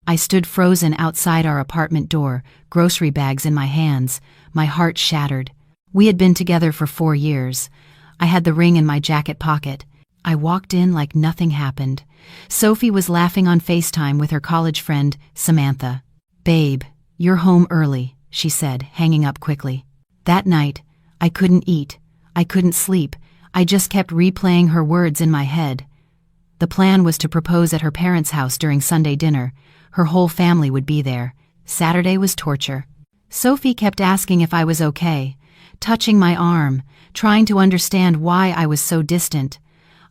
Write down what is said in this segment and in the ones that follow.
I stood frozen outside our apartment door, grocery bags in my hands, my heart shattered. We had been together for 4 years. I had the ring in my jacket pocket. I walked in like nothing happened. Sophie was laughing on FaceTime with her college friend, Samantha. "Babe, you're home early," she said, hanging up quickly. That night, I couldn't eat. I couldn't sleep. I just kept replaying her words in my head. The plan was to propose at her parents' house during Sunday dinner. Her whole family would be there. Saturday was torture. Sophie kept asking if I was okay, touching my arm, trying to understand why I was so distant.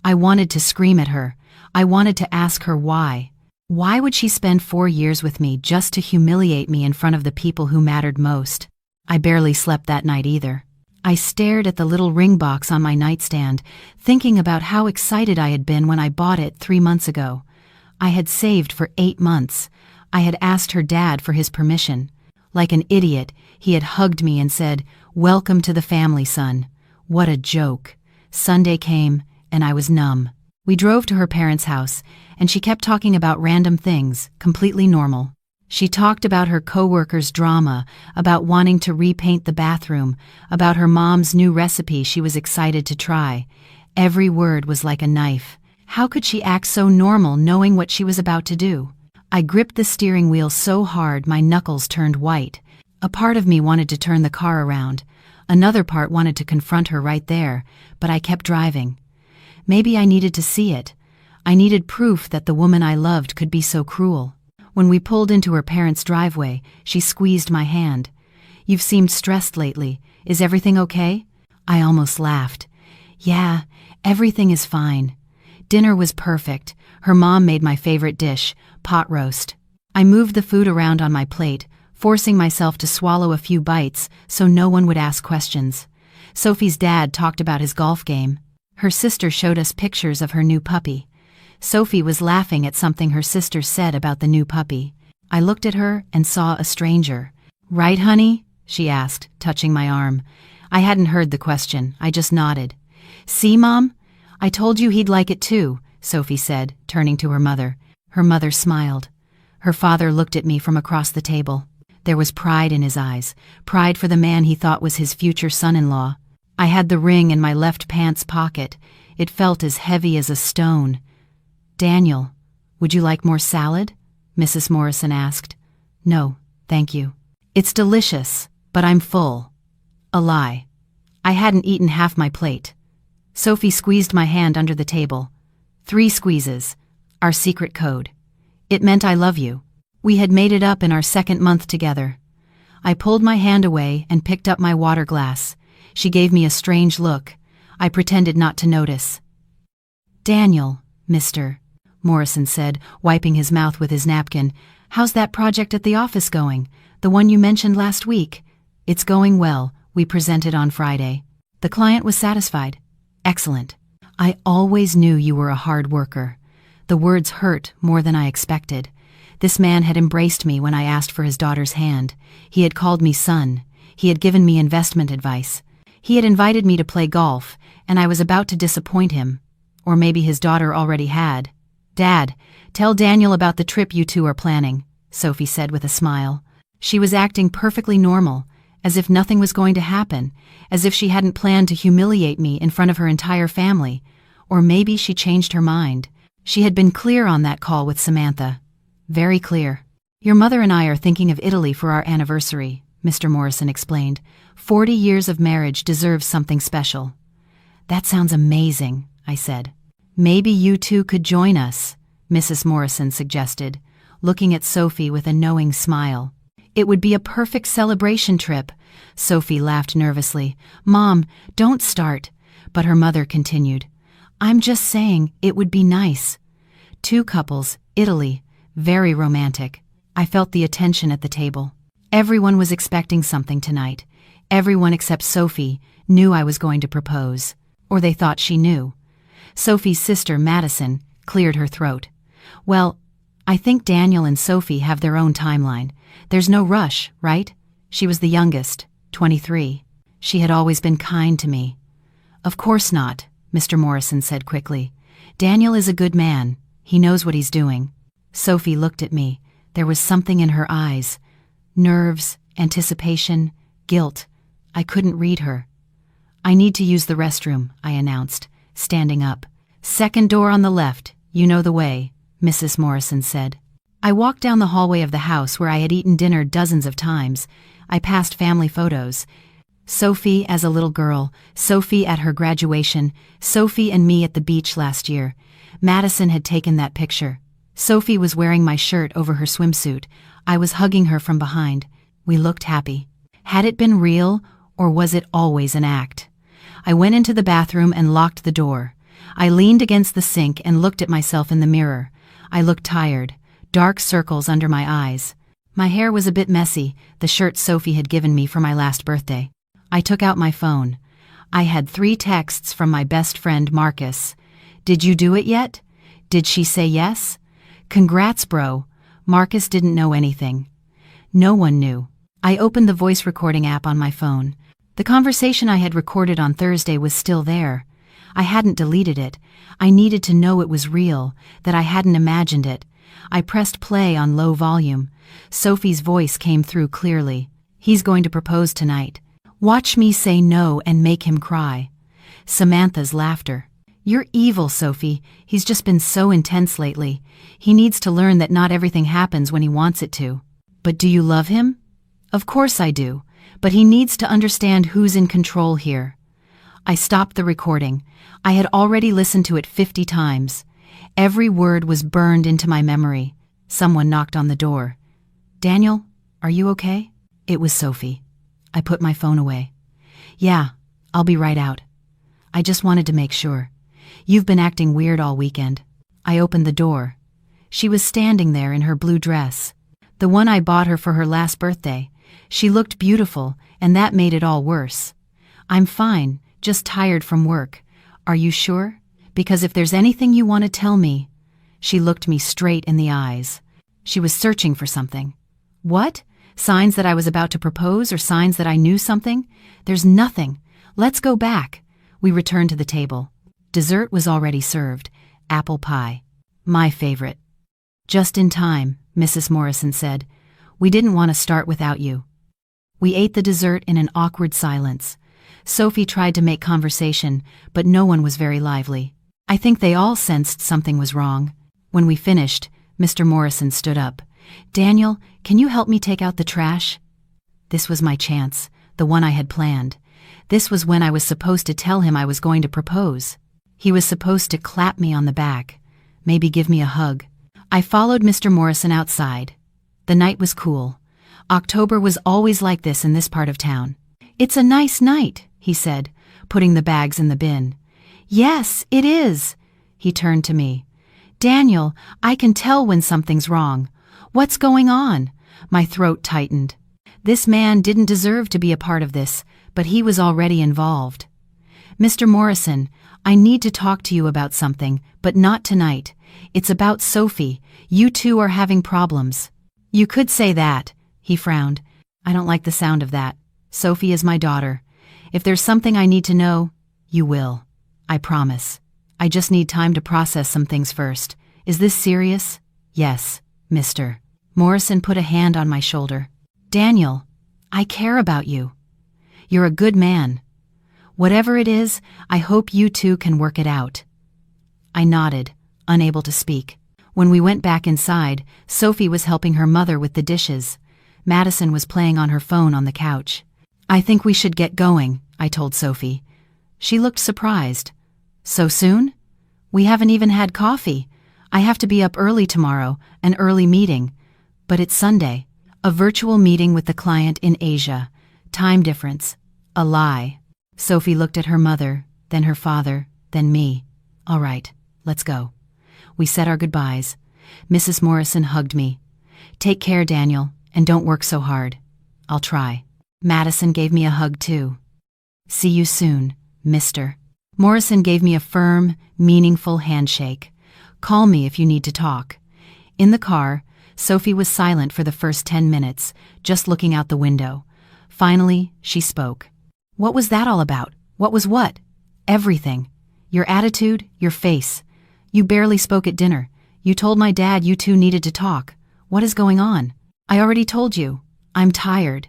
I wanted to scream at her. I wanted to ask her why. Why would she spend 4 years with me just to humiliate me in front of the people who mattered most? I barely slept that night either. I stared at the little ring box on my nightstand, thinking about how excited I had been when I bought it 3 months ago. I had saved for 8 months. I had asked her dad for his permission. Like an idiot, he had hugged me and said, "Welcome to the family, son." What a joke. Sunday came, and I was numb. We drove to her parents' house, and she kept talking about random things, completely normal. She talked about her coworkers' drama, about wanting to repaint the bathroom, about her mom's new recipe she was excited to try. Every word was like a knife. How could she act so normal knowing what she was about to do? I gripped the steering wheel so hard my knuckles turned white. A part of me wanted to turn the car around. Another part wanted to confront her right there, but I kept driving. Maybe I needed to see it. I needed proof that the woman I loved could be so cruel. When we pulled into her parents' driveway, she squeezed my hand. "You've seemed stressed lately. Is everything okay?" I almost laughed. "Yeah, everything is fine." Dinner was perfect. Her mom made my favorite dish, pot roast. I moved the food around on my plate, forcing myself to swallow a few bites so no one would ask questions. Sophie's dad talked about his golf game. Her sister showed us pictures of her new puppy. Sophie was laughing at something her sister said about the new puppy. I looked at her and saw a stranger. "Right, honey?" she asked, touching my arm. I hadn't heard the question. I just nodded. "See, Mom? I told you he'd like it too," Sophie said, turning to her mother. Her mother smiled. Her father looked at me from across the table. There was pride in his eyes, pride for the man he thought was his future son-in-law. I had the ring in my left pants pocket. It felt as heavy as a stone. "Daniel, would you like more salad?" Mrs. Morrison asked. "No, thank you. It's delicious, but I'm full." A lie. I hadn't eaten half my plate. Sophie squeezed my hand under the table. 3 squeezes. Our secret code. It meant I love you. We had made it up in our 2nd month together. I pulled my hand away and picked up my water glass. She gave me a strange look. I pretended not to notice. "Daniel, Mr. Morrison said, wiping his mouth with his napkin. "How's that project at the office going? The one you mentioned last week?" "It's going well. We presented on Friday. The client was satisfied." "Excellent. I always knew you were a hard worker." The words hurt more than I expected. This man had embraced me when I asked for his daughter's hand. He had called me son. He had given me investment advice. He had invited me to play golf, and I was about to disappoint him. Or maybe his daughter already had. "Dad, tell Daniel about the trip you two are planning," Sophie said with a smile. She was acting perfectly normal, as if nothing was going to happen, as if she hadn't planned to humiliate me in front of her entire family. Or maybe she changed her mind. She had been clear on that call with Samantha. Very clear. "Your mother and I are thinking of Italy for our anniversary," Mr. Morrison explained. 40 years of marriage deserves something special." "That sounds amazing," I said. "Maybe you two could join us," Mrs. Morrison suggested, looking at Sophie with a knowing smile. "It would be a perfect celebration trip." Sophie laughed nervously. "Mom, don't start." But her mother continued. "I'm just saying it would be nice. 2 couples, Italy, very romantic." I felt the attention at the table. Everyone was expecting something tonight. Everyone except Sophie knew I was going to propose. Or they thought she knew. Sophie's sister, Madison, cleared her throat. "Well, I think Daniel and Sophie have their own timeline. There's no rush, right?" She was the youngest, 23. She had always been kind to me. "Of course not," Mr. Morrison said quickly. "Daniel is a good man. He knows what he's doing." Sophie looked at me. There was something in her eyes. Nerves, anticipation, guilt. I couldn't read her. "I need to use the restroom," I announced, standing up. "Second door on the left, you know the way," Mrs. Morrison said. I walked down the hallway of the house where I had eaten dinner dozens of times. I passed family photos. Sophie as a little girl, Sophie at her graduation, Sophie and me at the beach last year. Madison had taken that picture. Sophie was wearing my shirt over her swimsuit. I was hugging her from behind. We looked happy. Had it been real, or was it always an act? I went into the bathroom and locked the door. I leaned against the sink and looked at myself in the mirror. I looked tired, dark circles under my eyes. My hair was a bit messy, the shirt Sophie had given me for my last birthday. I took out my phone. I had 3 texts from my best friend Marcus. "Did you do it yet? Did she say yes? Congrats, bro." Marcus didn't know anything. No one knew. I opened the voice recording app on my phone. The conversation I had recorded on Thursday was still there. I hadn't deleted it. I needed to know it was real, that I hadn't imagined it. I pressed play on low volume. Sophie's voice came through clearly. "He's going to propose tonight. Watch me say no and make him cry." Samantha's laughter. "You're evil, Sophie. He's just been so intense lately. He needs to learn that not everything happens when he wants it to." "But do you love him?" "Of course I do. But he needs to understand who's in control here." I stopped the recording. I had already listened to it 50 times. Every word was burned into my memory. Someone knocked on the door. "Daniel, are you okay?" It was Sophie. I put my phone away. "Yeah, I'll be right out. I just wanted to make sure. You've been acting weird all weekend." I opened the door. She was standing there in her blue dress. The one I bought her for her last birthday. She looked beautiful, and that made it all worse. "I'm fine, just tired from work. Are you sure? Because if there's anything you want to tell me..." She looked me straight in the eyes. She was searching for something. What? Signs that I was about to propose, or signs that I knew something? "There's nothing. Let's go back." We returned to the table. Dessert was already served. Apple pie. My favorite. "Just in time," Mrs. Morrison said. "We didn't want to start without you." We ate the dessert in an awkward silence. Sophie tried to make conversation, but no one was very lively. I think they all sensed something was wrong. When we finished, Mr. Morrison stood up. "Daniel, can you help me take out the trash?" This was my chance, the one I had planned. This was when I was supposed to tell him I was going to propose. He was supposed to clap me on the back, maybe give me a hug. I followed Mr. Morrison outside. The night was cool. October was always like this in this part of town. "It's a nice night," he said, putting the bags in the bin. "Yes, it is." He turned to me. "Daniel, I can tell when something's wrong. What's going on?" My throat tightened. This man didn't deserve to be a part of this, but he was already involved. "Mr. Morrison, I need to talk to you about something, but not tonight. It's about Sophie. You two are having problems." "You could say that," he frowned. "I don't like the sound of that. Sophie is my daughter. If there's something I need to know, you will. I promise. I just need time to process some things first. Is this serious?" "Yes, Mr. Morrison put a hand on my shoulder. "Daniel, I care about you. You're a good man. Whatever it is, I hope you two can work it out." I nodded, unable to speak. When we went back inside, Sophie was helping her mother with the dishes. Madison was playing on her phone on the couch. "I think we should get going," I told Sophie. She looked surprised. "So soon? We haven't even had coffee. I have to be up early tomorrow, an early meeting. But it's Sunday. A virtual meeting with the client in Asia. Time difference. A lie." Sophie looked at her mother, then her father, then me. "All right, let's go." We said our goodbyes. Mrs. Morrison hugged me. "Take care, Daniel, and don't work so hard." "I'll try." Madison gave me a hug too. "See you soon, Mr. Morrison gave me a firm, meaningful handshake. "Call me if you need to talk." In the car, Sophie was silent for the first 10 minutes, just looking out the window. Finally, she spoke. "What was that all about?" "What was what?" "Everything. Your attitude, your face. You barely spoke at dinner. You told my dad you two needed to talk. What is going on? I already told you. I'm tired.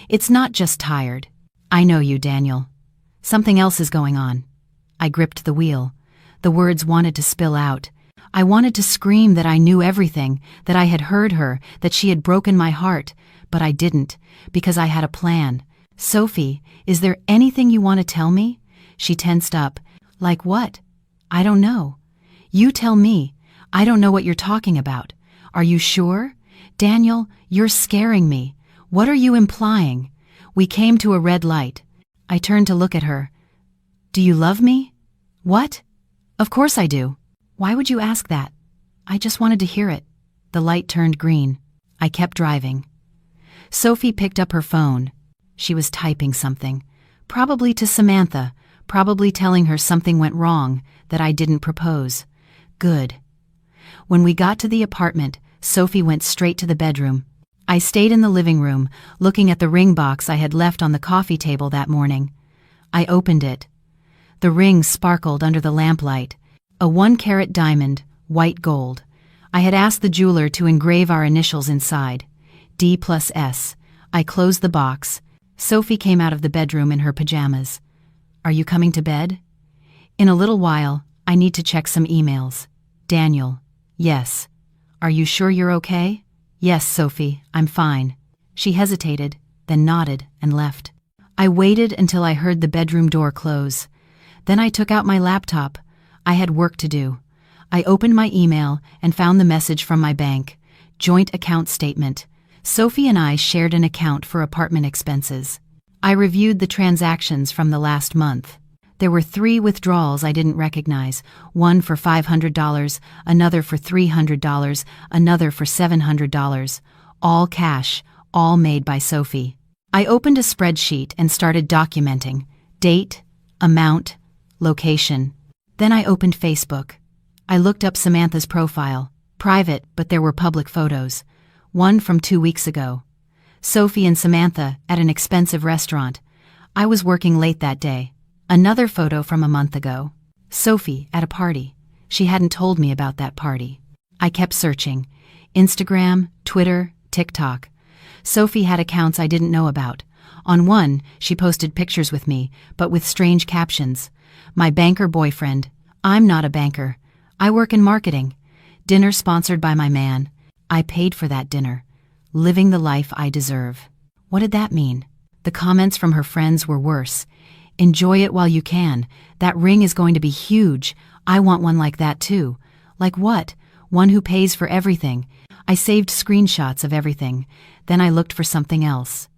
It's not just tired. I know you, Daniel. Something else is going on. I gripped the wheel. The words wanted to spill out. I wanted to scream that I knew everything, that I had heard her, that she had broken my heart, but I didn't, because I had a plan. Sophie, is there anything you want to tell me? She tensed up. Like what? I don't know. You tell me. I don't know what you're talking about. Are you sure? Daniel, you're scaring me. What are you implying? We came to a red light. I turned to look at her. Do you love me? What? Of course I do. Why would you ask that? I just wanted to hear it. The light turned green. I kept driving. Sophie picked up her phone. She was typing something. Probably to Samantha, probably telling her something went wrong, that I didn't propose. Good. When we got to the apartment, Sophie went straight to the bedroom. I stayed in the living room, looking at the ring box I had left on the coffee table that morning. I opened it. The ring sparkled under the lamplight. A 1-carat diamond, white gold. I had asked the jeweler to engrave our initials inside. D+S. I closed the box. Sophie came out of the bedroom in her pajamas. Are you coming to bed? In a little while, I need to check some emails. Daniel. Yes. Are you sure you're okay? Yes, Sophie, I'm fine. She hesitated, then nodded and left. I waited until I heard the bedroom door close. Then I took out my laptop. I had work to do. I opened my email and found the message from my bank. Joint account statement. Sophie and I shared an account for apartment expenses. I reviewed the transactions from the last month. There were 3 withdrawals I didn't recognize, one for $500, another for $300, another for $700, all cash, all made by Sophie. I opened a spreadsheet and started documenting date, amount, location. Then I opened Facebook. I looked up Samantha's profile, private, but there were public photos. One from 2 weeks ago. Sophie and Samantha at an expensive restaurant. I was working late that day. Another photo from a month ago. Sophie at a party. She hadn't told me about that party. I kept searching. Instagram, Twitter, TikTok. Sophie had accounts I didn't know about. On one, she posted pictures with me, but with strange captions. My banker boyfriend. I'm not a banker. I work in marketing. Dinner sponsored by my man. I paid for that dinner. Living the life I deserve. What did that mean? The comments from her friends were worse. Enjoy it while you can. That ring is going to be huge. I want one like that too. Like what? One who pays for everything. I saved screenshots of everything. Then I looked for something else.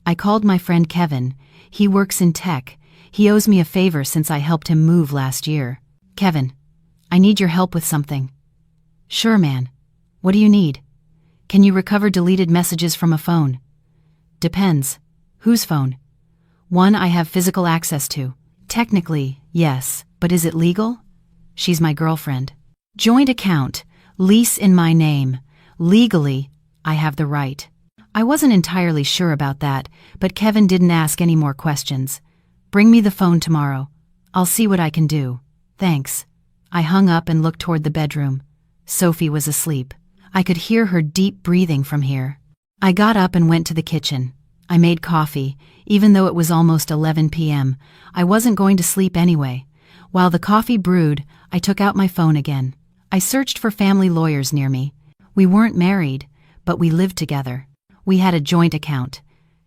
I called my friend Kevin. He works in tech. He owes me a favor since I helped him move last year. Kevin, I need your help with something. Sure, man. What do you need? Can you recover deleted messages from a phone? Depends. Whose phone? One I have physical access to. Technically, yes, but is it legal? She's my girlfriend. Joint account. Lease in my name. Legally, I have the right. I wasn't entirely sure about that, but Kevin didn't ask any more questions. Bring me the phone tomorrow. I'll see what I can do. Thanks. I hung up and looked toward the bedroom. Sophie was asleep. I could hear her deep breathing from here. I got up and went to the kitchen. I made coffee, even though it was almost 11 p.m. I wasn't going to sleep anyway. While the coffee brewed, I took out my phone again. I searched for family lawyers near me. We weren't married, but we lived together. We had a joint account.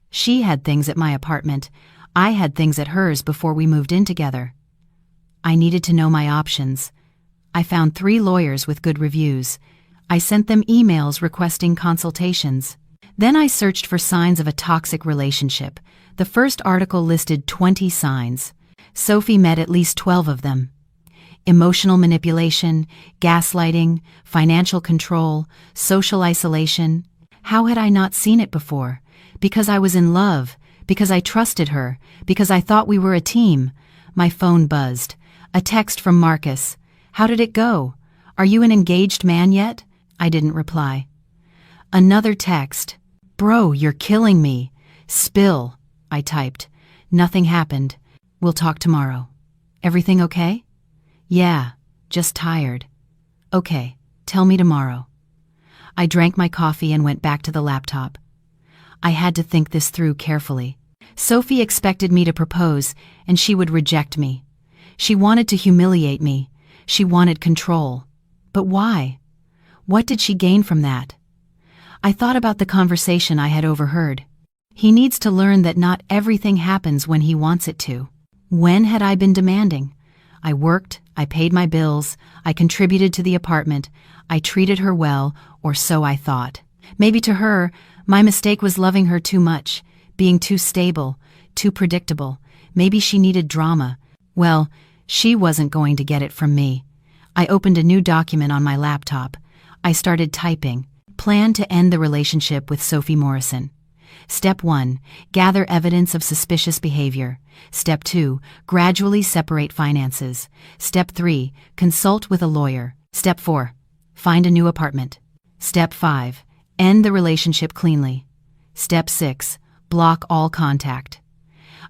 She had things at my apartment. I had things at hers before we moved in together. I needed to know my options. I found 3 lawyers with good reviews. I sent them emails requesting consultations. Then I searched for signs of a toxic relationship. The first article listed 20 signs. Sophie met at least 12 of them. Emotional manipulation, gaslighting, financial control, social isolation. How had I not seen it before? Because I was in love, because I trusted her, because I thought we were a team. My phone buzzed. A text from Marcus. How did it go? Are you an engaged man yet? I didn't reply. Another text. Bro, you're killing me. Spill, I typed. Nothing happened. We'll talk tomorrow. Everything okay? Yeah, just tired. Okay, tell me tomorrow. I drank my coffee and went back to the laptop. I had to think this through carefully. Sophie expected me to propose, and she would reject me. She wanted to humiliate me. She wanted control. But why? What did she gain from that? I thought about the conversation I had overheard. He needs to learn that not everything happens when he wants it to. When had I been demanding? I worked, I paid my bills, I contributed to the apartment, I treated her well, or so I thought. Maybe to her, my mistake was loving her too much, being too stable, too predictable. Maybe she needed drama. Well, she wasn't going to get it from me. I opened a new document on my laptop. I started typing. Plan to end the relationship with Sophie Morrison. Step 1. Gather evidence of suspicious behavior. Step 2. Gradually separate finances. Step 3. Consult with a lawyer. Step 4. Find a new apartment. Step 5. End the relationship cleanly. Step 6. Block all contact.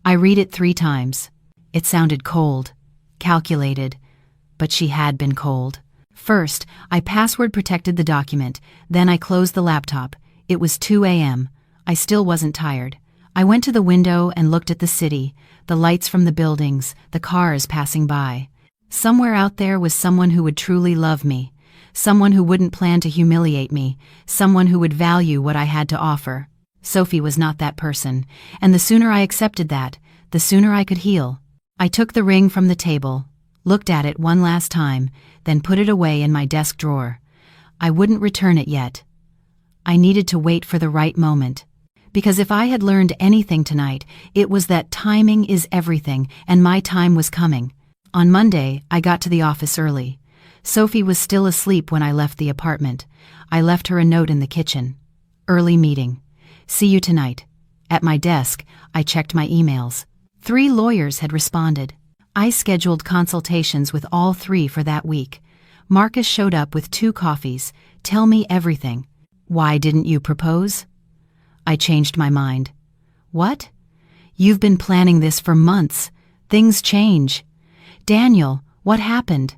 I read it 3 times. It sounded cold, calculated, but she had been cold. First, I password protected the document, then I closed the laptop. It was 2 a.m. I still wasn't tired. I went to the window and looked at the city, the lights from the buildings, the cars passing by. Somewhere out there was someone who would truly love me, someone who wouldn't plan to humiliate me, someone who would value what I had to offer. Sophie was not that person, and the sooner I accepted that, the sooner I could heal. I took the ring from the table, looked at it one last time, then put it away in my desk drawer. I wouldn't return it yet. I needed to wait for the right moment. Because if I had learned anything tonight, it was that timing is everything, and my time was coming. On Monday, I got to the office early. Sophie was still asleep when I left the apartment. I left her a note in the kitchen. Early meeting. See you tonight. At my desk, I checked my emails. 3 lawyers had responded. I scheduled consultations with all 3 for that week. Marcus showed up with 2 coffees. Tell me everything. Why didn't you propose? I changed my mind. What? You've been planning this for months. Things change. Daniel, what happened?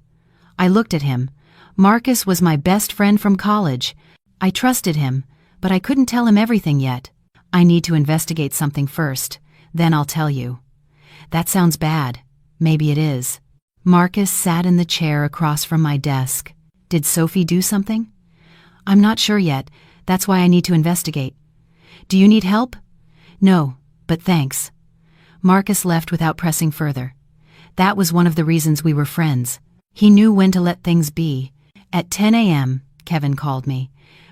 I looked at him. Marcus was my best friend from college. I trusted him, but I couldn't tell him everything yet. I need to investigate something first, then I'll tell you. That sounds bad. Maybe it is. Marcus sat in the chair across from my desk. Did Sophie do something? I'm not sure yet. That's why I need to investigate. Do you need help? No, but thanks. Marcus left without pressing further. That was one of the reasons we were friends. He knew when to let things be. At 10 a.m., Kevin called me.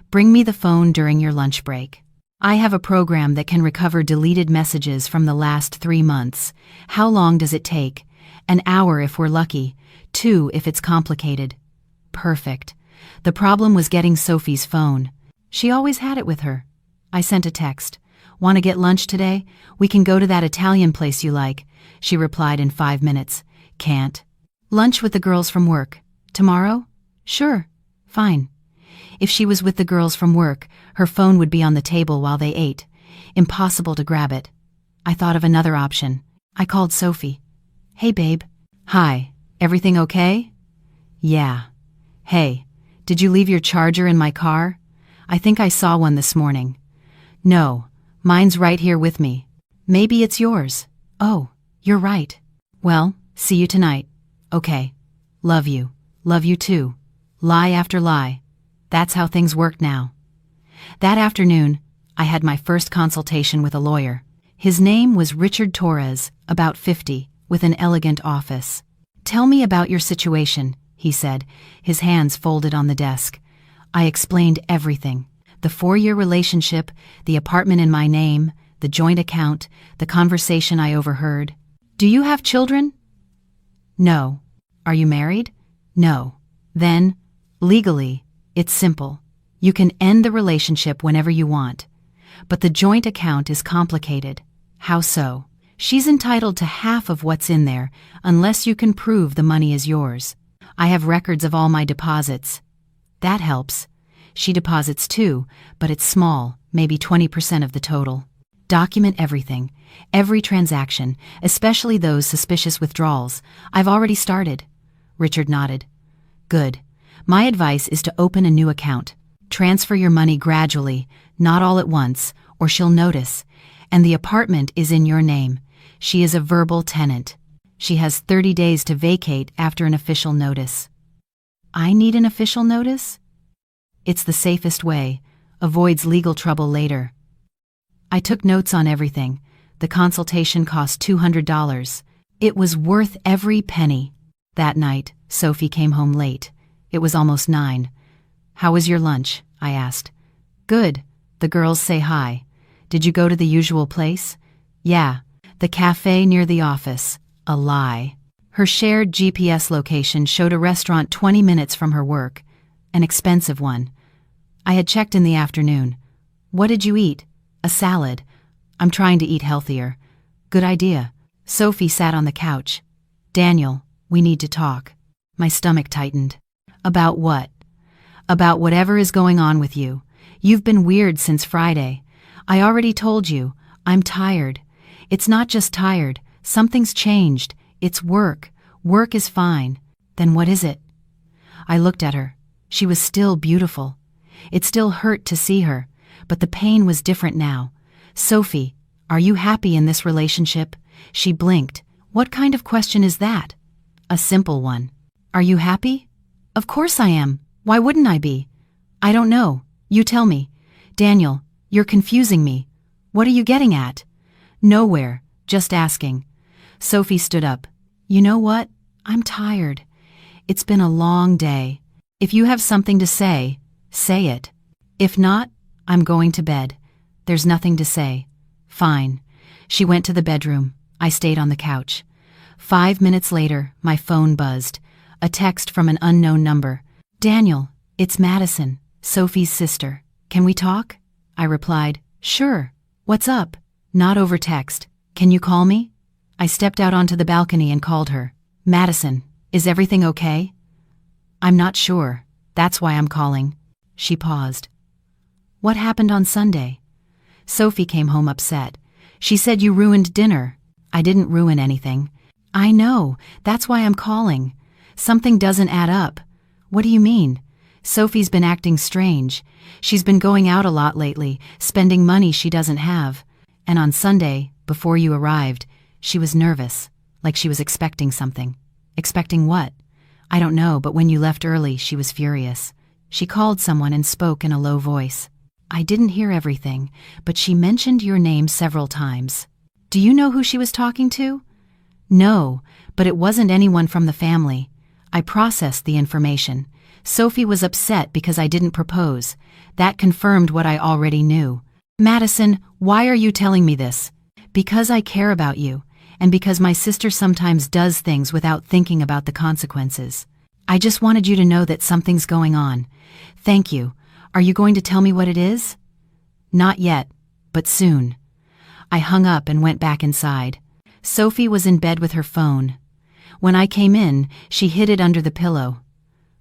Bring me the phone during your lunch break. I have a program that can recover deleted messages from the last 3 months. How long does it take? An hour if we're lucky, 2 if it's complicated. Perfect. The problem was getting Sophie's phone. She always had it with her. I sent a text. Want to get lunch today? We can go to that Italian place you like. She replied in 5 minutes. Can't. Lunch with the girls from work. Tomorrow? Sure. Fine. If she was with the girls from work, her phone would be on the table while they ate. Impossible to grab it. I thought of another option. I called Sophie. Hey, babe. Hi. Everything okay? Yeah. Hey, did you leave your charger in my car? I think I saw one this morning. No, mine's right here with me. Maybe it's yours. Oh, you're right. Well, see you tonight. Okay. Love you. Love you too. Lie after lie. That's how things work now. That afternoon, I had my first consultation with a lawyer. His name was Richard Torres, about 50, with an elegant office. Tell me about your situation, he said, his hands folded on the desk. I explained everything. The 4-year relationship, the apartment in my name, the joint account, the conversation I overheard. Do you have children? No. Are you married? No. Then, legally, it's simple. You can end the relationship whenever you want. But the joint account is complicated. How so? She's entitled to half of what's in there, unless you can prove the money is yours. I have records of all my deposits. That helps. She deposits too, but it's small, maybe 20% of the total. Document everything, every transaction, especially those suspicious withdrawals. I've already started. Richard nodded. Good. My advice is to open a new account. Transfer your money gradually, not all at once, or she'll notice. And the apartment is in your name. She is a verbal tenant. She has 30 days to vacate after an official notice. I need an official notice? It's the safest way, avoids legal trouble later. I took notes on everything. The consultation cost $200. It was worth every penny. That night, Sophie came home late. It was almost 9. How was your lunch? I asked. Good. The girls say hi. Did you go to the usual place? Yeah. The cafe near the office. A lie. Her shared GPS location showed a restaurant 20 minutes from her work. An expensive one. I had checked in the afternoon. What did you eat? A salad. I'm trying to eat healthier. Good idea. Sophie sat on the couch. Daniel, we need to talk. My stomach tightened. About what? About whatever is going on with you. You've been weird since Friday. I already told you. I'm tired. It's not just tired. Something's changed. It's work. Work is fine. Then what is it? I looked at her. She was still beautiful. It still hurt to see her, but the pain was different now. Sophie, are you happy in this relationship? She blinked. What kind of question is that? A simple one. Are you happy? Of course I am. Why wouldn't I be? I don't know. You tell me. Daniel, you're confusing me. What are you getting at? Nowhere. Just asking. Sophie stood up. You know what? I'm tired. It's been a long day. If you have something to say, say it. If not, I'm going to bed. There's nothing to say. Fine. She went to the bedroom. I stayed on the couch. 5 minutes later, my phone buzzed. A text from an unknown number. Daniel, it's Madison, Sophie's sister. Can we talk? I replied, sure. What's up? Not over text. Can you call me? I stepped out onto the balcony and called her. Madison, is everything okay? I'm not sure. That's why I'm calling. She paused. What happened on Sunday? Sophie came home upset. She said you ruined dinner. I didn't ruin anything. I know. That's why I'm calling. Something doesn't add up. What do you mean? Sophie's been acting strange. She's been going out a lot lately, spending money she doesn't have. And on Sunday, before you arrived, she was nervous, like she was expecting something. Expecting what? I don't know, but when you left early, she was furious. She called someone and spoke in a low voice. I didn't hear everything, but she mentioned your name several times. Do you know who she was talking to? No, but it wasn't anyone from the family. I processed the information. Sophie was upset because I didn't propose. That confirmed what I already knew. Madison, why are you telling me this? Because I care about you, and because my sister sometimes does things without thinking about the consequences. I just wanted you to know that something's going on. Thank you. Are you going to tell me what it is? Not yet, but soon. I hung up and went back inside. Sophie was in bed with her phone. When I came in, she hid it under the pillow.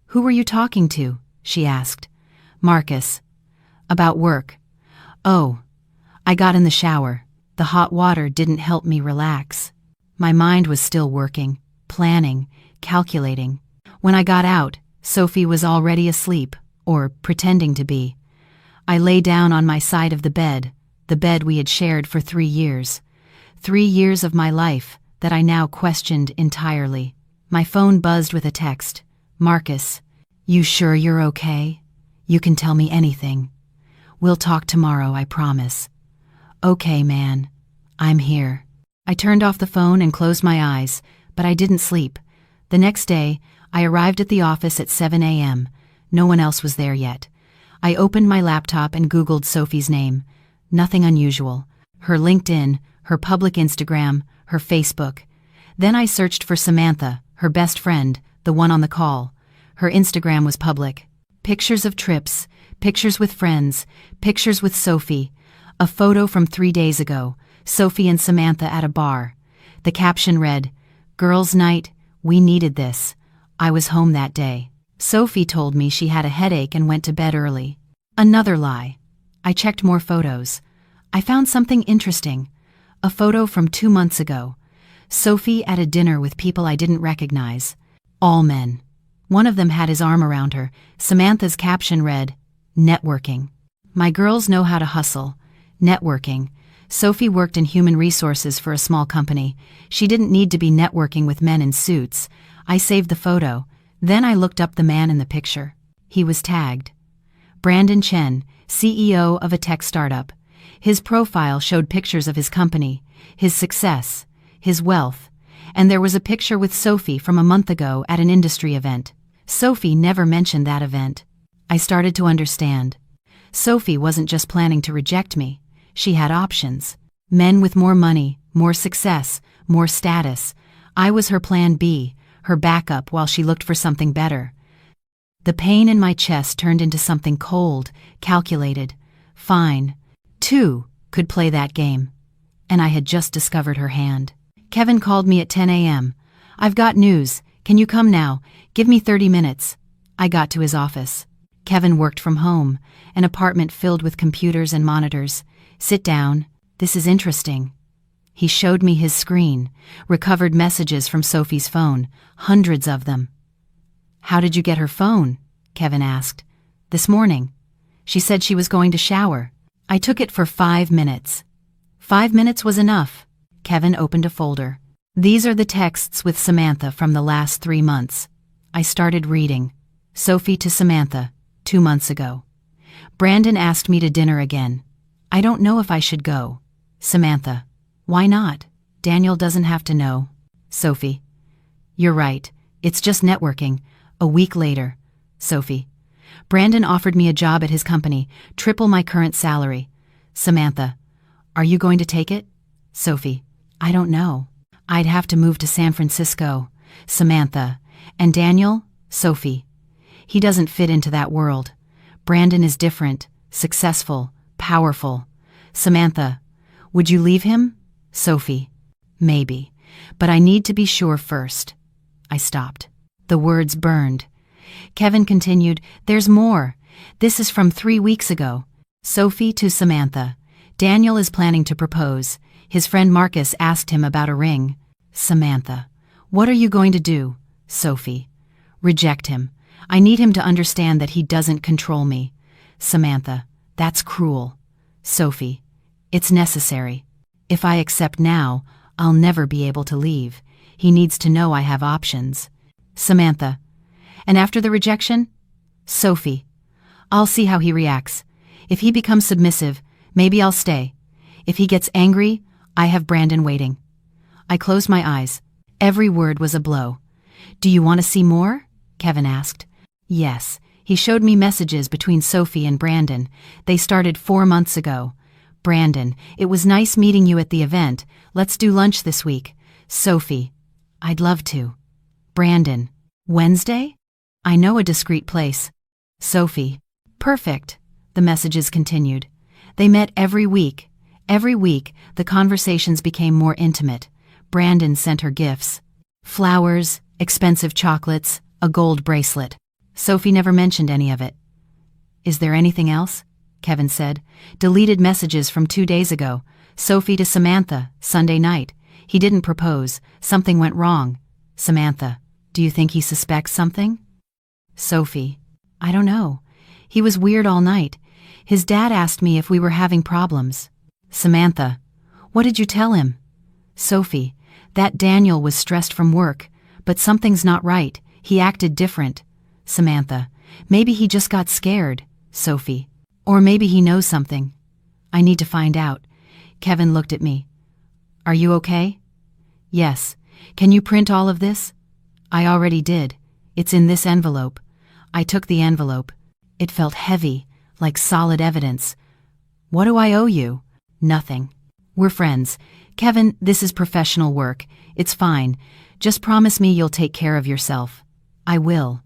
Who were you talking to? She asked. Marcus. About work. Oh. I got in the shower. The hot water didn't help me relax. My mind was still working, planning, calculating. When I got out, Sophie was already asleep, or pretending to be. I lay down on my side of the bed we had shared for 3 years. 3 years of my life that I now questioned entirely. My phone buzzed with a text. Marcus, you sure you're okay? You can tell me anything. We'll talk tomorrow, I promise. Okay, man. I'm here. I turned off the phone and closed my eyes, but I didn't sleep. The next day, I arrived at the office at 7 a.m. No one else was there yet. I opened my laptop and Googled Sophie's name. Nothing unusual. Her LinkedIn, her public Instagram, her Facebook. Then I searched for Samantha, her best friend, the one on the call. Her Instagram was public. Pictures of trips, pictures with friends, pictures with Sophie. A photo from 3 days ago, Sophie and Samantha at a bar. The caption read, Girls' night, we needed this. I was home that day. Sophie told me she had a headache and went to bed early. Another lie. I checked more photos. I found something interesting. A photo from 2 months ago. Sophie at a dinner with people I didn't recognize. All men. One of them had his arm around her. Samantha's caption read, Networking. My girls know how to hustle. Networking. Sophie worked in human resources for a small company. She didn't need to be networking with men in suits. I saved the photo. Then I looked up the man in the picture. He was tagged. Brandon Chen, CEO of a tech startup. His profile showed pictures of his company, his success, his wealth, and there was a picture with Sophie from a month ago at an industry event. Sophie never mentioned that event. I started to understand. Sophie wasn't just planning to reject me. She had options. Men with more money, more success, more status. I was her plan B, her backup while she looked for something better. The pain in my chest turned into something cold, calculated. Fine. Two could play that game. And I had just discovered her hand. Kevin called me at 10 a.m. "I've got news. Can you come now? Give me 30 minutes. I got to his office. Kevin worked from home, an apartment filled with computers and monitors. "Sit down. This is interesting." He showed me his screen, recovered messages from Sophie's phone, hundreds of them. "How did you get her phone?" Kevin asked. "This morning. She said she was going to shower. I took it for 5 minutes." 5 minutes was enough. Kevin opened a folder. "These are the texts with Samantha from the last 3 months." I started reading. Sophie to Samantha, 2 months ago. "Brandon asked me to dinner again. I don't know if I should go." Samantha, "Why not? Daniel doesn't have to know." Sophie, "You're right. It's just networking." A week later. Sophie, "Brandon offered me a job at his company, triple my current salary." Samantha, "Are you going to take it?" Sophie, "I don't know. I'd have to move to San Francisco." Samantha, "And Daniel?" Sophie, "He doesn't fit into that world. Brandon is different, successful, powerful." Samantha, "Would you leave him?" Sophie, "Maybe, but I need to be sure first." I stopped. The words burned. Kevin continued, "There's more. This is from 3 weeks ago." Sophie to Samantha, "Daniel is planning to propose. His friend Marcus asked him about a ring." Samantha, "What are you going to do?" Sophie, "Reject him. I need him to understand that he doesn't control me." Samantha, "That's cruel." Sophie, "It's necessary. If I accept now, I'll never be able to leave. He needs to know I have options." Samantha, "And after the rejection?" Sophie, "I'll see how he reacts. If he becomes submissive, maybe I'll stay. If he gets angry, I have Brandon waiting." I closed my eyes. Every word was a blow. "Do you want to see more?" Kevin asked. "Yes." He showed me messages between Sophie and Brandon. They started 4 months ago. "Brandon, it was nice meeting you at the event. Let's do lunch this week." Sophie, "I'd love to." Brandon, "Wednesday? I know a discreet place." Sophie, "Perfect." The messages continued. They met every week. Every week, the conversations became more intimate. Brandon sent her gifts. Flowers, expensive chocolates, a gold bracelet. Sophie never mentioned any of it. "Is there anything else?" Kevin said. Deleted messages from 2 days ago. Sophie to Samantha, Sunday night. "He didn't propose. Something went wrong." Samantha, "Do you think he suspects something?" Sophie, "I don't know. He was weird all night. His dad asked me if we were having problems." Samantha, "What did you tell him?" Sophie, "That Daniel was stressed from work, but something's not right. He acted different." Samantha, "Maybe he just got scared." Sophie, "Or maybe he knows something. I need to find out." Kevin looked at me. "Are you okay?" "Yes. Can you print all of this?" "I already did. It's in this envelope." I took the envelope. It felt heavy, like solid evidence. "What do I owe you?" "Nothing. We're friends. Kevin, this is professional work. It's fine. Just promise me you'll take care of yourself." "I will."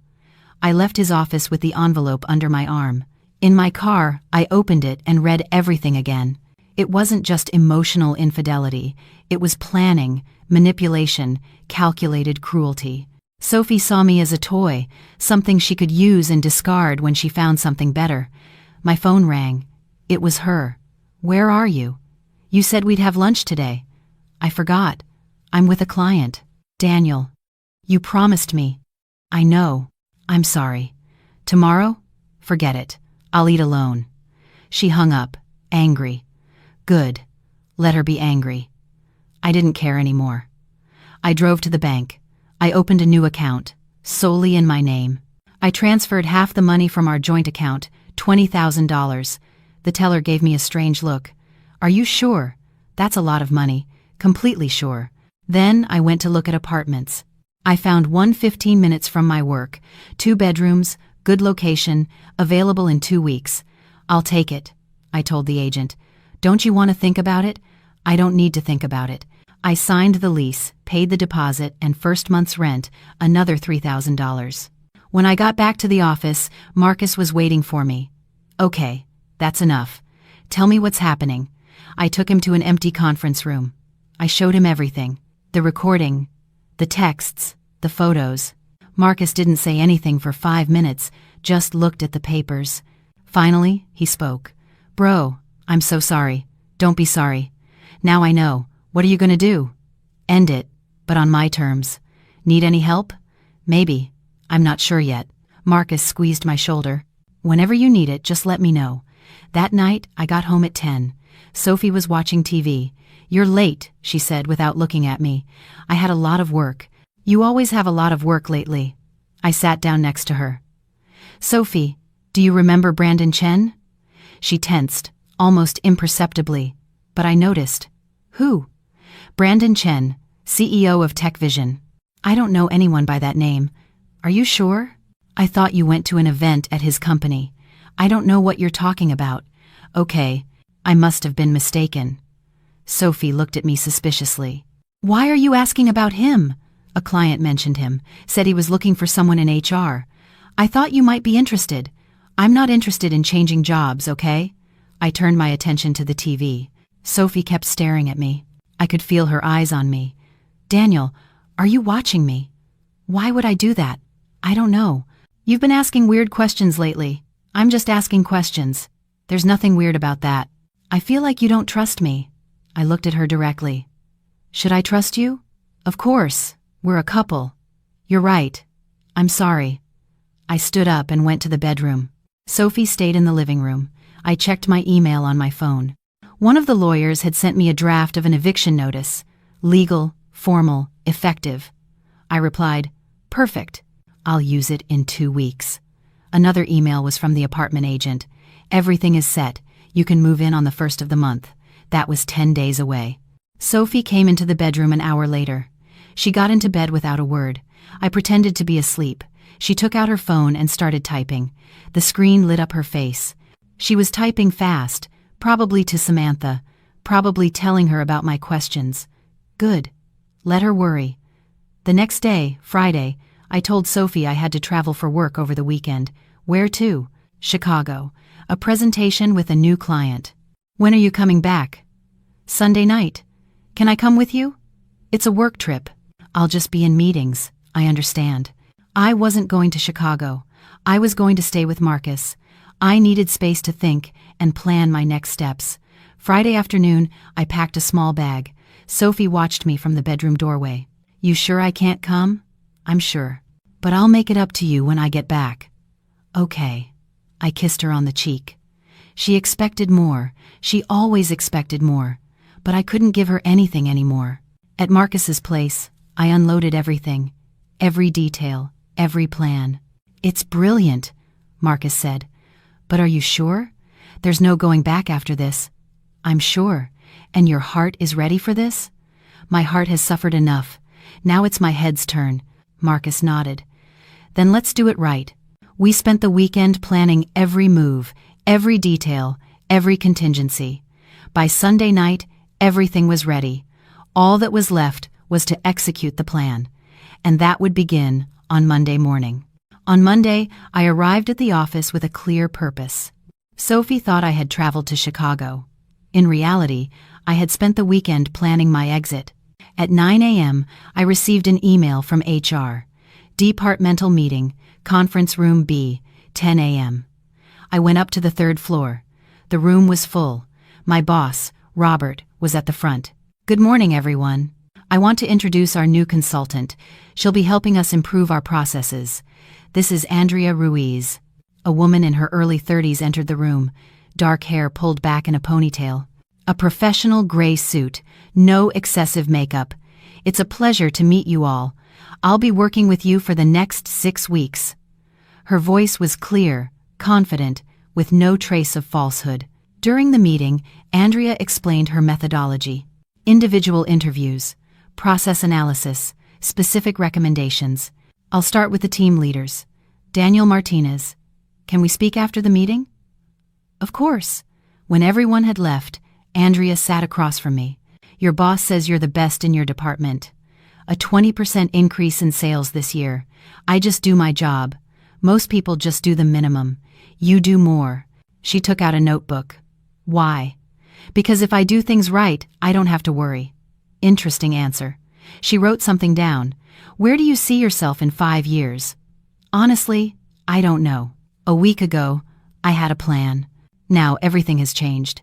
I left his office with the envelope under my arm. In my car, I opened it and read everything again. It wasn't just emotional infidelity. It was planning, manipulation, calculated cruelty. Sophie saw me as a toy, something she could use and discard when she found something better. My phone rang. It was her. "Where are you?" "You said we'd have lunch today." "I forgot. I'm with a client." "Daniel." "You promised me." "I know. I'm sorry." "Tomorrow?" "Forget it. I'll eat alone. She hung up, angry. Good. Let her be angry. I didn't care anymore. I drove to the bank. I opened a new account, solely in my name. I transferred half the money from our joint account, $20,000. The teller gave me a strange look. Are you sure? That's a lot of money. Completely sure. Then I went to look at apartments. I found one 15 minutes from my work, 2 bedrooms, good location, available in 2 weeks. I'll take it, I told the agent. Don't you want to think about it? I don't need to think about it. I signed the lease, paid the deposit, and first month's rent, another $3,000. When I got back to the office, Marcus was waiting for me. Okay, that's enough. Tell me what's happening. I took him to an empty conference room. I showed him everything. The recording, the texts, the photos. Marcus didn't say anything for 5 minutes, just looked at the papers. Finally, he spoke. Bro, I'm so sorry. Don't be sorry. Now I know. What are you gonna do? End it, but on my terms. Need any help? Maybe. I'm not sure yet. Marcus squeezed my shoulder. Whenever you need it, just let me know. That night, I got home at 10. Sophie was watching TV. You're late, she said without looking at me. I had a lot of work. You always have a lot of work lately. I sat down next to her. Sophie, do you remember Brandon Chen? She tensed, almost imperceptibly, but I noticed. Who? Brandon Chen, CEO of TechVision. I don't know anyone by that name. Are you sure? I thought you went to an event at his company. I don't know what you're talking about. Okay, I must have been mistaken. Sophie looked at me suspiciously. Why are you asking about him? A client mentioned him, said he was looking for someone in HR. I thought you might be interested. I'm not interested in changing jobs, okay? I turned my attention to the TV. Sophie kept staring at me. I could feel her eyes on me. Daniel, are you watching me? Why would I do that? I don't know. You've been asking weird questions lately. I'm just asking questions. There's nothing weird about that. I feel like you don't trust me. I looked at her directly. Should I trust you? Of course. We're a couple. You're right. I'm sorry. I stood up and went to the bedroom. Sophie stayed in the living room. I checked my email on my phone. One of the lawyers had sent me a draft of an eviction notice. Legal, formal, effective. I replied, perfect. I'll use it in 2 weeks. Another email was from the apartment agent. Everything is set. You can move in on the 1st of the month. That was 10 days away. Sophie came into the bedroom an hour later. She got into bed without a word. I pretended to be asleep. She took out her phone and started typing. The screen lit up her face. She was typing fast, probably to Samantha, probably telling her about my questions. Good. Let her worry. The next day, Friday, I told Sophie I had to travel for work over the weekend. Where to? Chicago. A presentation with a new client. When are you coming back? Sunday night. Can I come with you? It's a work trip. I'll just be in meetings. I understand. I wasn't going to Chicago. I was going to stay with Marcus. I needed space to think and plan my next steps. Friday afternoon, I packed a small bag. Sophie watched me from the bedroom doorway. You sure I can't come? I'm sure. But I'll make it up to you when I get back. Okay. I kissed her on the cheek. She expected more. She always expected more. But I couldn't give her anything anymore. At Marcus's place, I unloaded everything. Every detail. Every plan. It's brilliant, Marcus said. But are you sure? There's no going back after this. I'm sure. And your heart is ready for this? My heart has suffered enough. Now it's my head's turn. Marcus nodded. Then let's do it right. We spent the weekend planning every move, every detail, every contingency. By Sunday night, everything was ready. All that was left was to execute the plan. And that would begin on Monday morning. On Monday, I arrived at the office with a clear purpose. Sophie thought I had traveled to Chicago. In reality, I had spent the weekend planning my exit. At 9 a.m., I received an email from HR. Departmental meeting, conference room B, 10 a.m. I went up to the 3rd floor. The room was full. My boss, Robert, was at the front. Good morning, everyone. I want to introduce our new consultant. She'll be helping us improve our processes. This is Andrea Ruiz. A woman in her early 30s entered the room, dark hair pulled back in a ponytail. A professional gray suit, no excessive makeup. "It's a pleasure to meet you all. I'll be working with you for the next 6 weeks." Her voice was clear, confident, with no trace of falsehood. During the meeting, Andrea explained her methodology: individual interviews, process analysis, specific recommendations. "I'll start with the team leaders. Daniel Martinez. Can we speak after the meeting?" "Of course." When everyone had left, Andrea sat across from me. "Your boss says you're the best in your department. A 20% increase in sales this year. I just do my job. Most people just do the minimum. You do more." She took out a notebook. "Why?" "Because if I do things right, I don't have to worry." Interesting answer. She wrote something down. "Where do you see yourself in 5 years?" "Honestly, I don't know. A week ago, I had a plan. Now everything has changed."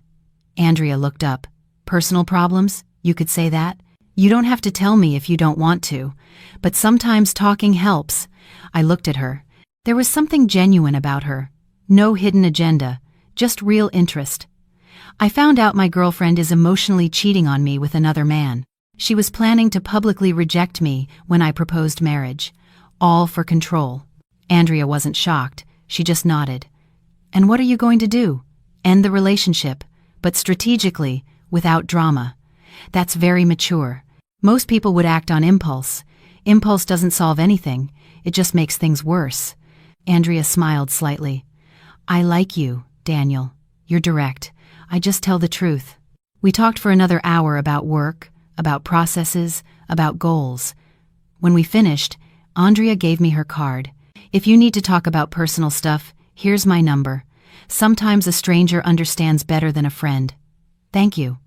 Andrea looked up. "Personal problems? You could say that? You don't have to tell me if you don't want to, but sometimes talking helps." I looked at her. There was something genuine about her. No hidden agenda, just real interest. "I found out my girlfriend is emotionally cheating on me with another man. She was planning to publicly reject me when I proposed marriage. All for control." Andrea wasn't shocked. She just nodded. "And what are you going to do?" "End the relationship, but strategically, without drama." "That's very mature. Most people would act on impulse. Impulse doesn't solve anything. It just makes things worse." Andrea smiled slightly. "I like you, Daniel. You're direct. I just tell the truth." We talked for another hour about work, about processes, about goals. When we finished, Andrea gave me her card. "If you need to talk about personal stuff, here's my number. Sometimes a stranger understands better than a friend." "Thank you.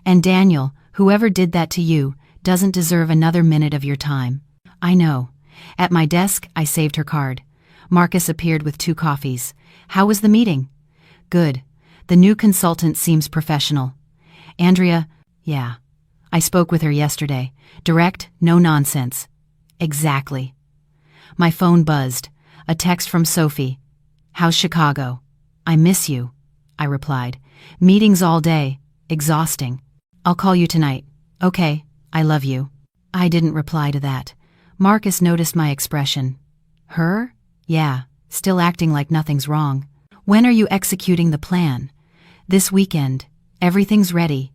And Daniel, whoever did that to you, doesn't deserve another minute of your time." "I know." At my desk, I saved her card. Marcus appeared with 2 coffees. "How was the meeting?" "Good. The new consultant seems professional." "Andrea?" "Yeah. I spoke with her yesterday. Direct, no nonsense." "Exactly." My phone buzzed. A text from Sophie. "How's Chicago?" "I miss you," I replied. "Meetings all day. Exhausting." "I'll call you tonight." "Okay, I love you." I didn't reply to that. Marcus noticed my expression. "Her?" "Yeah, still acting like nothing's wrong." "When are you executing the plan?" "This weekend. Everything's ready."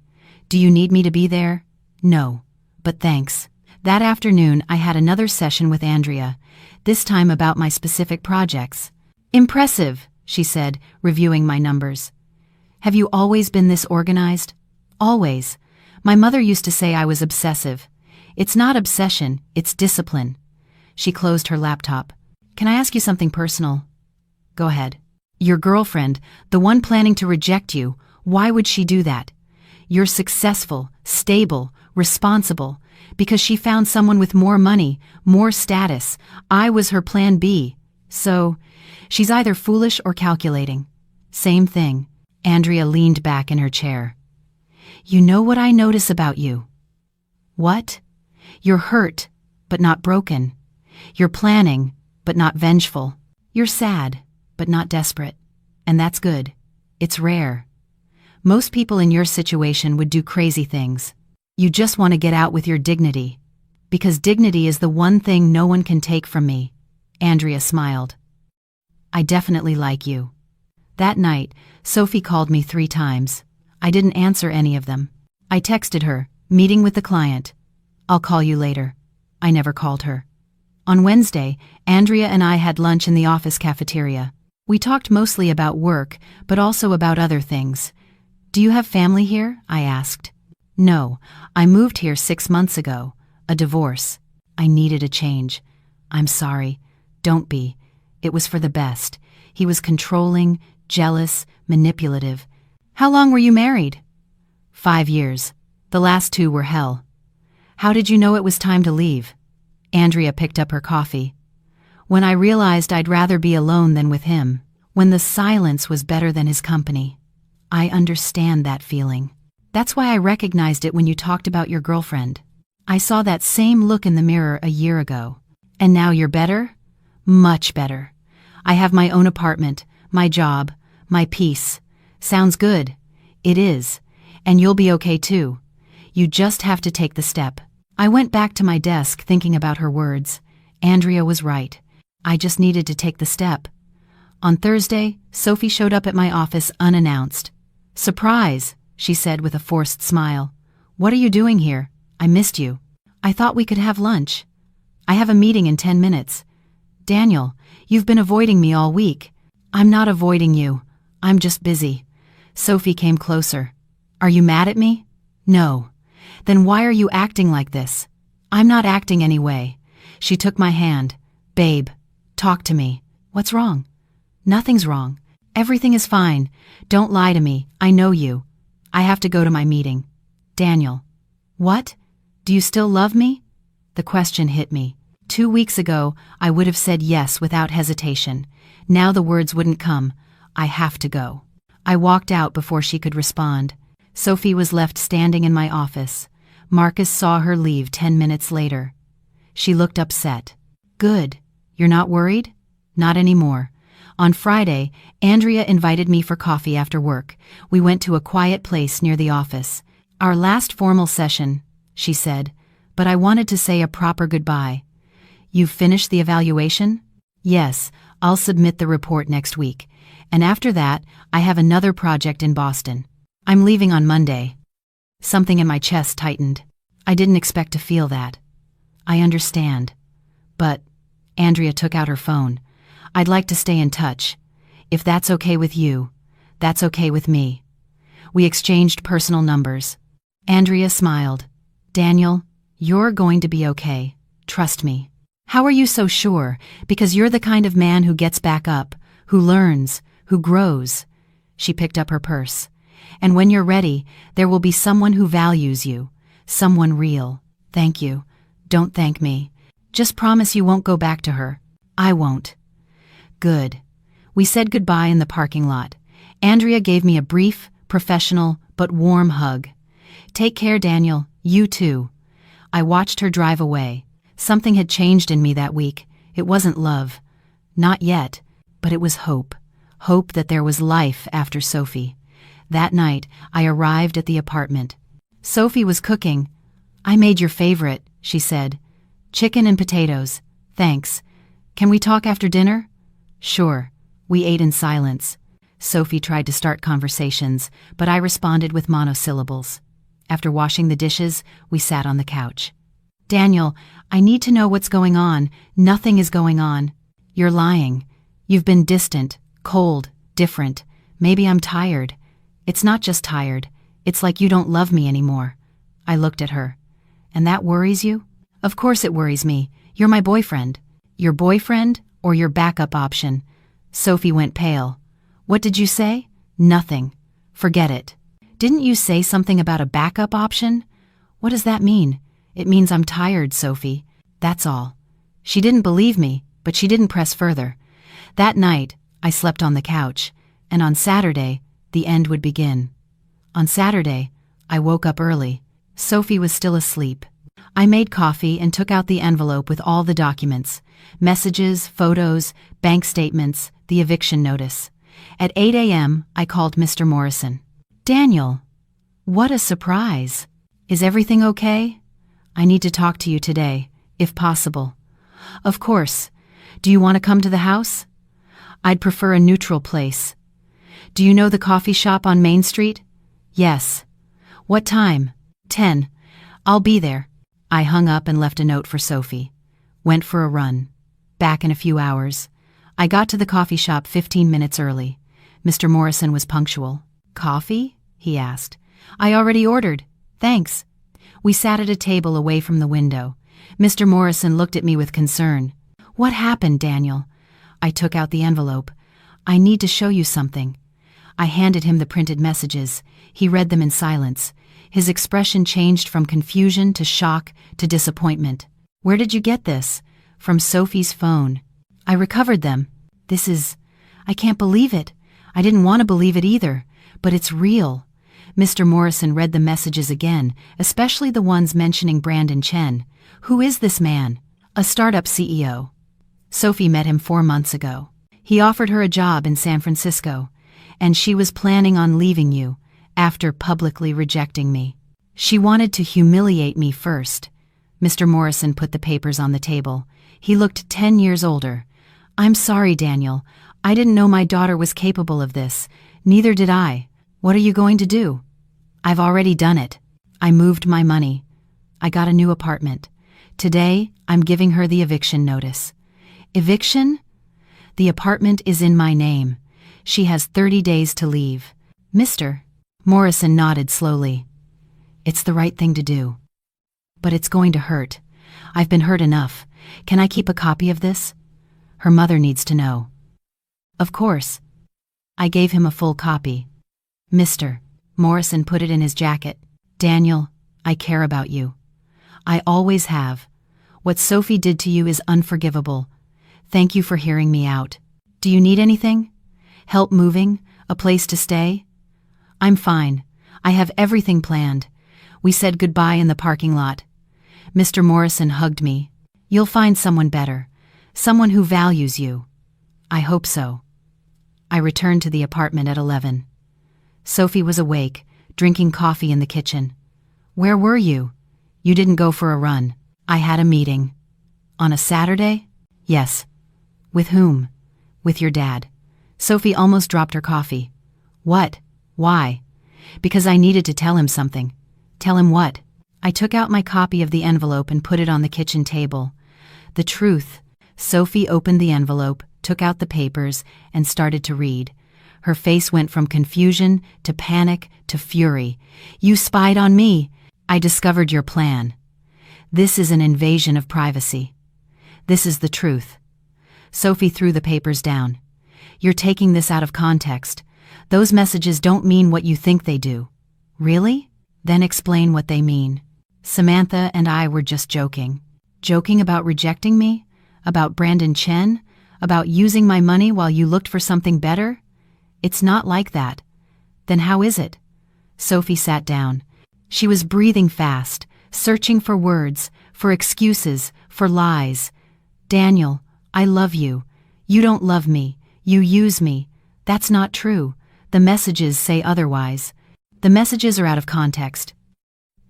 "Do you need me to be there?" "No, but thanks." That afternoon, I had another session with Andrea, this time about my specific projects. "Impressive," she said, reviewing my numbers. "Have you always been this organized?" "Always. My mother used to say I was obsessive. It's not obsession, it's discipline." She closed her laptop. "Can I ask you something personal?" "Go ahead." "Your girlfriend, the one planning to reject you, why would she do that? You're successful, stable, responsible, because she found someone with more money, more status. I was her plan B. So, she's either foolish or calculating." "Same thing." Andrea leaned back in her chair. "You know what I notice about you?" "What?" "You're hurt, but not broken. You're planning, but not vengeful. You're sad, but not desperate. And that's good. It's rare. Most people in your situation would do crazy things. You just want to get out with your dignity. Because dignity is the one thing no one can take from me." Andrea smiled. "I definitely like you." That night, Sophie called me 3 times. I didn't answer any of them. I texted her, "Meeting with the client. I'll call you later." I never called her. On Wednesday, Andrea and I had lunch in the office cafeteria. We talked mostly about work, but also about other things. "Do you have family here?" I asked. "No, I moved here 6 months ago. A divorce. I needed a change." "I'm sorry." "Don't be. It was for the best. He was controlling, jealous, manipulative." "How long were you married?" 5 years. The last 2 were hell." "How did you know it was time to leave?" Andrea picked up her coffee. "When I realized I'd rather be alone than with him. When the silence was better than his company." "I understand that feeling. That's why I recognized it when you talked about your girlfriend. I saw that same look in the mirror a year ago." "And now you're better?" "Much better. I have my own apartment, my job, my peace. Sounds good. It is. And you'll be okay too. You just have to take the step. I went back to my desk thinking about her words. Andrea was right. I just needed to take the step. On Thursday, Sophie showed up at my office unannounced. "Surprise," she said with a forced smile. "What are you doing here? I missed you. I thought we could have lunch. I have a meeting in 10 minutes. Daniel, you've been avoiding me all week." "I'm not avoiding you. I'm just busy." Sophie came closer. "Are you mad at me?" "No." "Then why are you acting like this?" "I'm not acting anyway." She took my hand. "Babe, talk to me. What's wrong?" "Nothing's wrong. Everything is fine. Don't lie to me. I know you. I have to go to my meeting." "Daniel." "What? Do you still love me?" The question hit me. 2 weeks ago, I would have said yes without hesitation. Now the words wouldn't come. I have to go. I walked out before she could respond. Sophie was left standing in my office. Marcus saw her leave 10 minutes later. She looked upset. "Good. You're not worried?" "Not anymore." On Friday, Andrea invited me for coffee after work. We went to a quiet place near the office. "Our last formal session," she said, "but I wanted to say a proper goodbye." "You've finished the evaluation?" "Yes, I'll submit the report next week. And after that, I have another project in Boston. I'm leaving on Monday." Something in my chest tightened. I didn't expect to feel that. "I understand. But," Andrea took out her phone, "I'd like to stay in touch. If that's okay with you, that's okay with me." We exchanged personal numbers. Andrea smiled. "Daniel, you're going to be okay. Trust me." "How are you so sure? Because you're the kind of man who gets back up, who learns, who grows." She picked up her purse. "And when you're ready, there will be someone who values you. Someone real." "Thank you." "Don't thank me. Just promise you won't go back to her." "I won't." "Good." We said goodbye in the parking lot. Andrea gave me a brief, professional, but warm hug. "Take care, Daniel. You too." I watched her drive away. Something had changed in me that week. It wasn't love. Not yet. But it was hope. Hope that there was life after Sophie. That night, I arrived at the apartment. Sophie was cooking. "I made your favorite," she said. "Chicken and potatoes. Thanks. Can we talk after dinner?" "Sure." We ate in silence. Sophie tried to start conversations, but I responded with monosyllables. After washing the dishes, we sat on the couch. "Daniel, I need to know what's going on." "Nothing is going on." "You're lying. You've been distant, cold, different. Maybe I'm tired." "It's not just tired. It's like you don't love me anymore." I looked at her. "And that worries you?" "Of course it worries me. You're my boyfriend." "Your boyfriend or your backup option?" Sophie went pale. "What did you say?" "Nothing. Forget it." "Didn't you say something about a backup option?" "What does that mean?" "It means I'm tired, Sophie. That's all." She didn't believe me, but she didn't press further. That night, I slept on the couch, and on Saturday, the end would begin. On Saturday, I woke up early. Sophie was still asleep. I made coffee and took out the envelope with all the documents: messages, photos, bank statements, the eviction notice. At 8 a.m., I called Mr. Morrison. "Daniel, what a surprise. Is everything okay? I need to talk to you today, if possible." "Of course. Do you want to come to the house?" "I'd prefer a neutral place." "Do you know the coffee shop on Main Street?" "Yes." "What time?" 10. "I'll be there." I hung up and left a note for Sophie. Went for a run. Back in a few hours. I got to the coffee shop 15 minutes early. Mr. Morrison was punctual. "Coffee?" he asked. "I already ordered. Thanks." We sat at a table away from the window. Mr. Morrison looked at me with concern. "What happened, Daniel?" I took out the envelope. "I need to show you something." I handed him the printed messages. He read them in silence. His expression changed from confusion to shock to disappointment. "Where did you get this?" "From Sophie's phone." "I recovered them. I can't believe it. I didn't want to believe it either, but it's real." Mr. Morrison read the messages again, especially the ones mentioning Brandon Chen. "Who is this man?" "A startup CEO. Sophie met him 4 months ago. He offered her a job in San Francisco, and she was planning on leaving you after publicly rejecting me. She wanted to humiliate me first. Mr. Morrison put the papers on the table. He looked 10 years older. I'm sorry, Daniel. I didn't know my daughter was capable of this. Neither did I. What are you going to do? I've already done it. I moved my money. I got a new apartment. Today, I'm giving her the eviction notice. Eviction? The apartment is in my name. She has 30 days to leave. Mr. Morrison nodded slowly. It's the right thing to do. But it's going to hurt. I've been hurt enough. Can I keep a copy of this? Her mother needs to know. Of course. I gave him a full copy. Mr. Morrison put it in his jacket. Daniel, I care about you. I always have. What Sophie did to you is unforgivable. Thank you for hearing me out. Do you need anything? Help moving? A place to stay? I'm fine. I have everything planned. We said goodbye in the parking lot. Mr. Morrison hugged me. You'll find someone better. Someone who values you. I hope so. I returned to the apartment at 11. Sophie was awake, drinking coffee in the kitchen. Where were you? You didn't go for a run. I had a meeting. On a Saturday? Yes. With whom? With your dad. Sophie almost dropped her coffee. What? Why? Because I needed to tell him something. Tell him what? I took out my copy of the envelope and put it on the kitchen table. The truth. Sophie opened the envelope, took out the papers, and started to read. Her face went from confusion to panic to fury. You spied on me. I discovered your plan. This is an invasion of privacy. This is the truth. Sophie threw the papers down. You're taking this out of context. Those messages don't mean what you think they do. Really? Then explain what they mean. Samantha and I were just joking. Joking about rejecting me? About Brandon Chen? About using my money while you looked for something better? It's not like that. Then how is it? Sophie sat down. She was breathing fast, searching for words, for excuses, for lies. Daniel, I love you. You don't love me. You use me. That's not true. The messages say otherwise. The messages are out of context.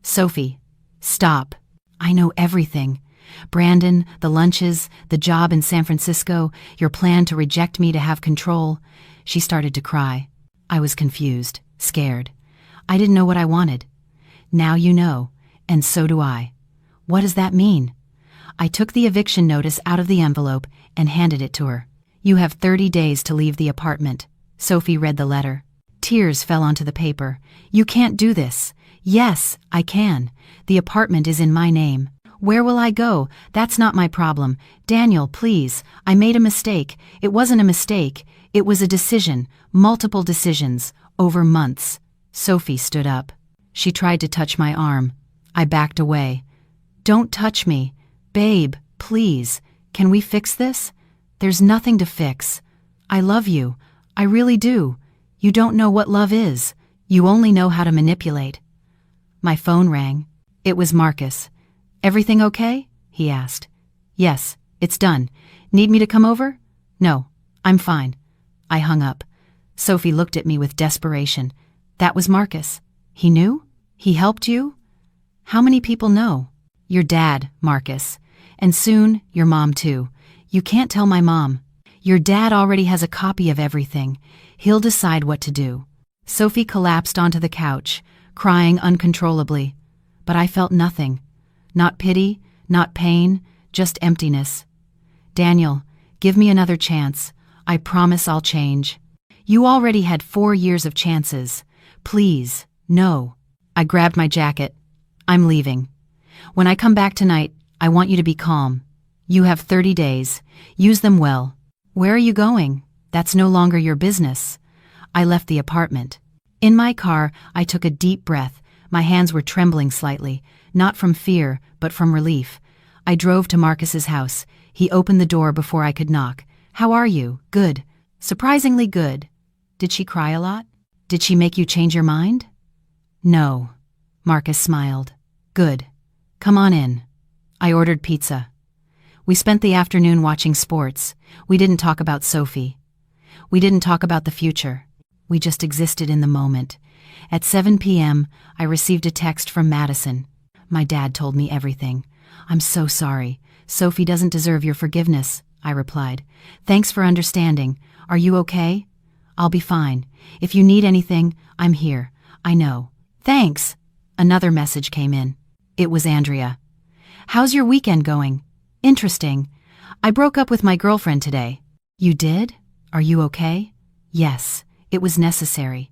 Sophie, stop. I know everything. Brandon, the lunches, the job in San Francisco, your plan to reject me to have control. She started to cry. I was confused, scared. I didn't know what I wanted. Now you know, and so do I. What does that mean? I took the eviction notice out of the envelope and handed it to her. You have 30 days to leave the apartment. Sophie read the letter. Tears fell onto the paper. You can't do this. Yes, I can. The apartment is in my name. Where will I go? That's not my problem. Daniel, please. I made a mistake. It wasn't a mistake. It was a decision. Multiple decisions. Over months. Sophie stood up. She tried to touch my arm. I backed away. Don't touch me. Babe, please. Can we fix this? There's nothing to fix. I love you. I really do. You don't know what love is. You only know how to manipulate. My phone rang. It was Marcus. Everything okay? He asked. Yes, it's done. Need me to come over? No, I'm fine. I hung up. Sophie looked at me with desperation. That was Marcus. He knew? He helped you? How many people know? Your dad, Marcus. And soon, your mom too. You can't tell my mom. Your dad already has a copy of everything. He'll decide what to do. Sophie collapsed onto the couch, crying uncontrollably. But I felt nothing. Not pity, not pain, just emptiness. Daniel, give me another chance. I promise I'll change. You already had 4 years of chances. Please, no. I grabbed my jacket. I'm leaving. When I come back tonight, I want you to be calm. You have 30 days. Use them well. Where are you going? That's no longer your business. I left the apartment. In my car, I took a deep breath. My hands were trembling slightly, not from fear, but from relief. I drove to Marcus's house. He opened the door before I could knock. How are you? Good. Surprisingly good. Did she cry a lot? Did she make you change your mind? No. Marcus smiled. Good. Come on in. I ordered pizza. We spent the afternoon watching sports. We didn't talk about Sophie. We didn't talk about the future. We just existed in the moment. At 7 p.m., I received a text from Madison. My dad told me everything. I'm so sorry. Sophie doesn't deserve your forgiveness, I replied. Thanks for understanding. Are you okay? I'll be fine. If you need anything, I'm here. I know. Thanks. Another message came in. It was Andrea. How's your weekend going? Interesting. I broke up with my girlfriend today. You did? Are you okay? Yes. It was necessary.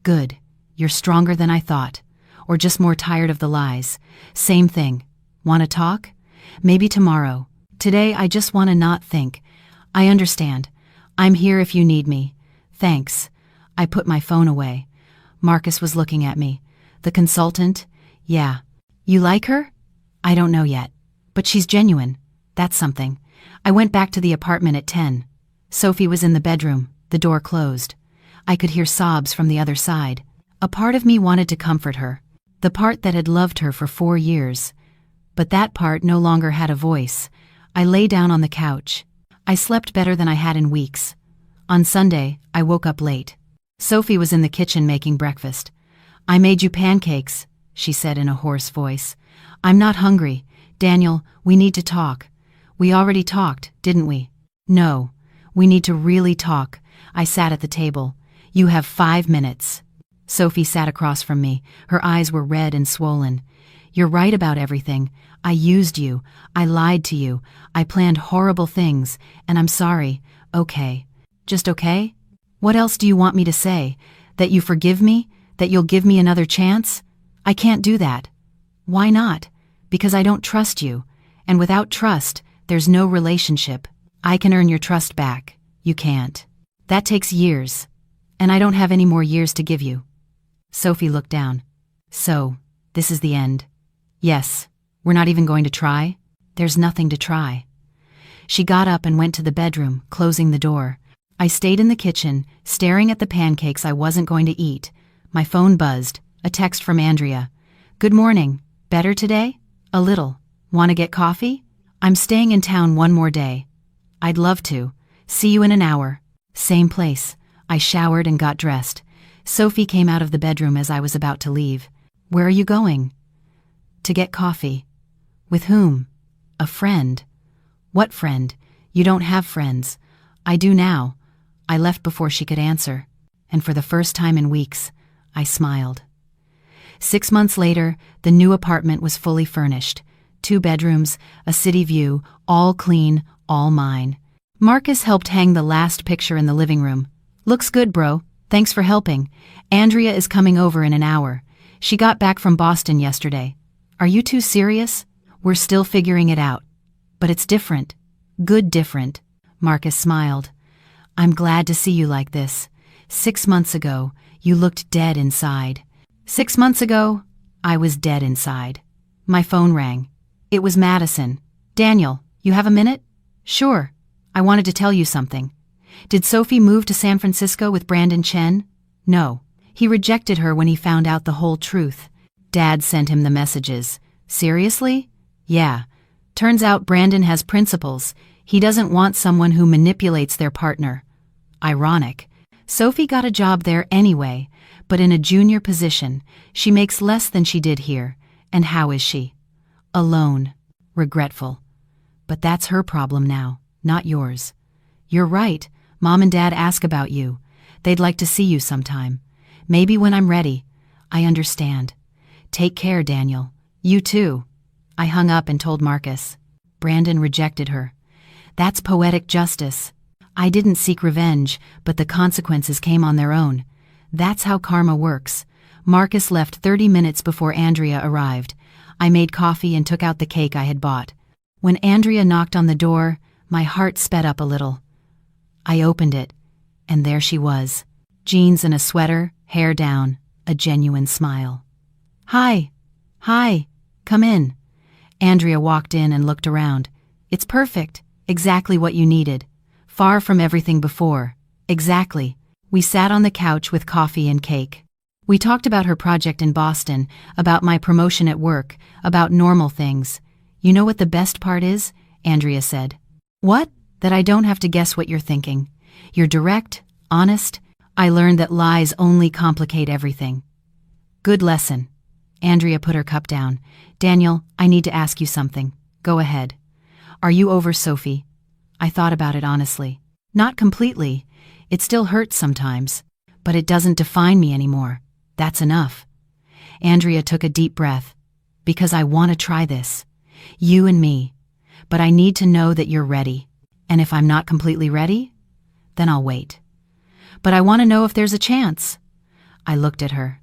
Good. You're stronger than I thought. Or just more tired of the lies. Same thing. Want to talk? Maybe tomorrow. Today I just want to not think. I understand. I'm here if you need me. Thanks. I put my phone away. Marcus was looking at me. The consultant? Yeah. You like her? I don't know yet. But she's genuine. That's something. I went back to the apartment at 10. Sophie was in the bedroom, the door closed. I could hear sobs from the other side. A part of me wanted to comfort her. The part that had loved her for 4 years. But that part no longer had a voice. I lay down on the couch. I slept better than I had in weeks. On Sunday, I woke up late. Sophie was in the kitchen making breakfast. I made you pancakes, she said in a hoarse voice. I'm not hungry. Daniel, we need to talk. We already talked, didn't we? No. We need to really talk. I sat at the table. You have 5 minutes. Sophie sat across from me. Her eyes were red and swollen. You're right about everything. I used you. I lied to you. I planned horrible things, and I'm sorry. Okay. Just okay? What else do you want me to say? That you forgive me? That you'll give me another chance? I can't do that. Why not? Because I don't trust you. And without trust, there's no relationship. I can earn your trust back. You can't. That takes years. And I don't have any more years to give you. Sophie looked down. So, this is the end. Yes. We're not even going to try? There's nothing to try. She got up and went to the bedroom, closing the door. I stayed in the kitchen, staring at the pancakes I wasn't going to eat. My phone buzzed. A text from Andrea. Good morning. Better today? A little. Want to get coffee? I'm staying in town one more day. I'd love to. See you in an hour. Same place. I showered and got dressed. Sophie came out of the bedroom as I was about to leave. Where are you going? To get coffee. With whom? A friend. What friend? You don't have friends. I do now. I left before she could answer. And for the first time in weeks, I smiled. 6 months later, the new apartment was fully furnished. 2 bedrooms, a city view, all clean, all mine. Marcus helped hang the last picture in the living room. Looks good, bro. Thanks for helping. Andrea is coming over in an hour. She got back from Boston yesterday. Are you two serious? We're still figuring it out. But it's different. Good different. Marcus smiled. I'm glad to see you like this. 6 months ago, you looked dead inside. 6 months ago, I was dead inside. My phone rang. It was Madison. Daniel, you have a minute? Sure. I wanted to tell you something. Did Sophie move to San Francisco with Brandon Chen? No. He rejected her when he found out the whole truth. Dad sent him the messages. Seriously? Yeah. Turns out Brandon has principles. He doesn't want someone who manipulates their partner. Ironic. Sophie got a job there anyway, but in a junior position. She makes less than she did here. And how is she? Alone. Regretful. But that's her problem now, not yours. You're right. Mom and Dad ask about you. They'd like to see you sometime. Maybe when I'm ready. I understand. Take care, Daniel. You too. I hung up and told Marcus. Brandon rejected her. That's poetic justice. I didn't seek revenge, but the consequences came on their own. That's how karma works. Marcus left 30 minutes before Andrea arrived. I made coffee and took out the cake I had bought. When Andrea knocked on the door, my heart sped up a little. I opened it, and there she was. Jeans and a sweater, hair down, a genuine smile. Hi. Hi. Come in. Andrea walked in and looked around. It's perfect. Exactly what you needed. Far from everything before. Exactly. We sat on the couch with coffee and cake. We talked about her project in Boston, about my promotion at work, about normal things. You know what the best part is? Andrea said. What? That I don't have to guess what you're thinking. You're direct, Honest, I learned that lies only complicate everything. Good lesson. Andrea put her cup down. Daniel, I need to ask you something. Go ahead. Are you over Sophie? I thought about it honestly. Not completely. It still hurts sometimes. But it doesn't define me anymore. That's enough. Andrea took a deep breath. Because I want to try this. You and me. But I need to know that you're ready. And if I'm not completely ready, then I'll wait. But I want to know if there's a chance. I looked at her.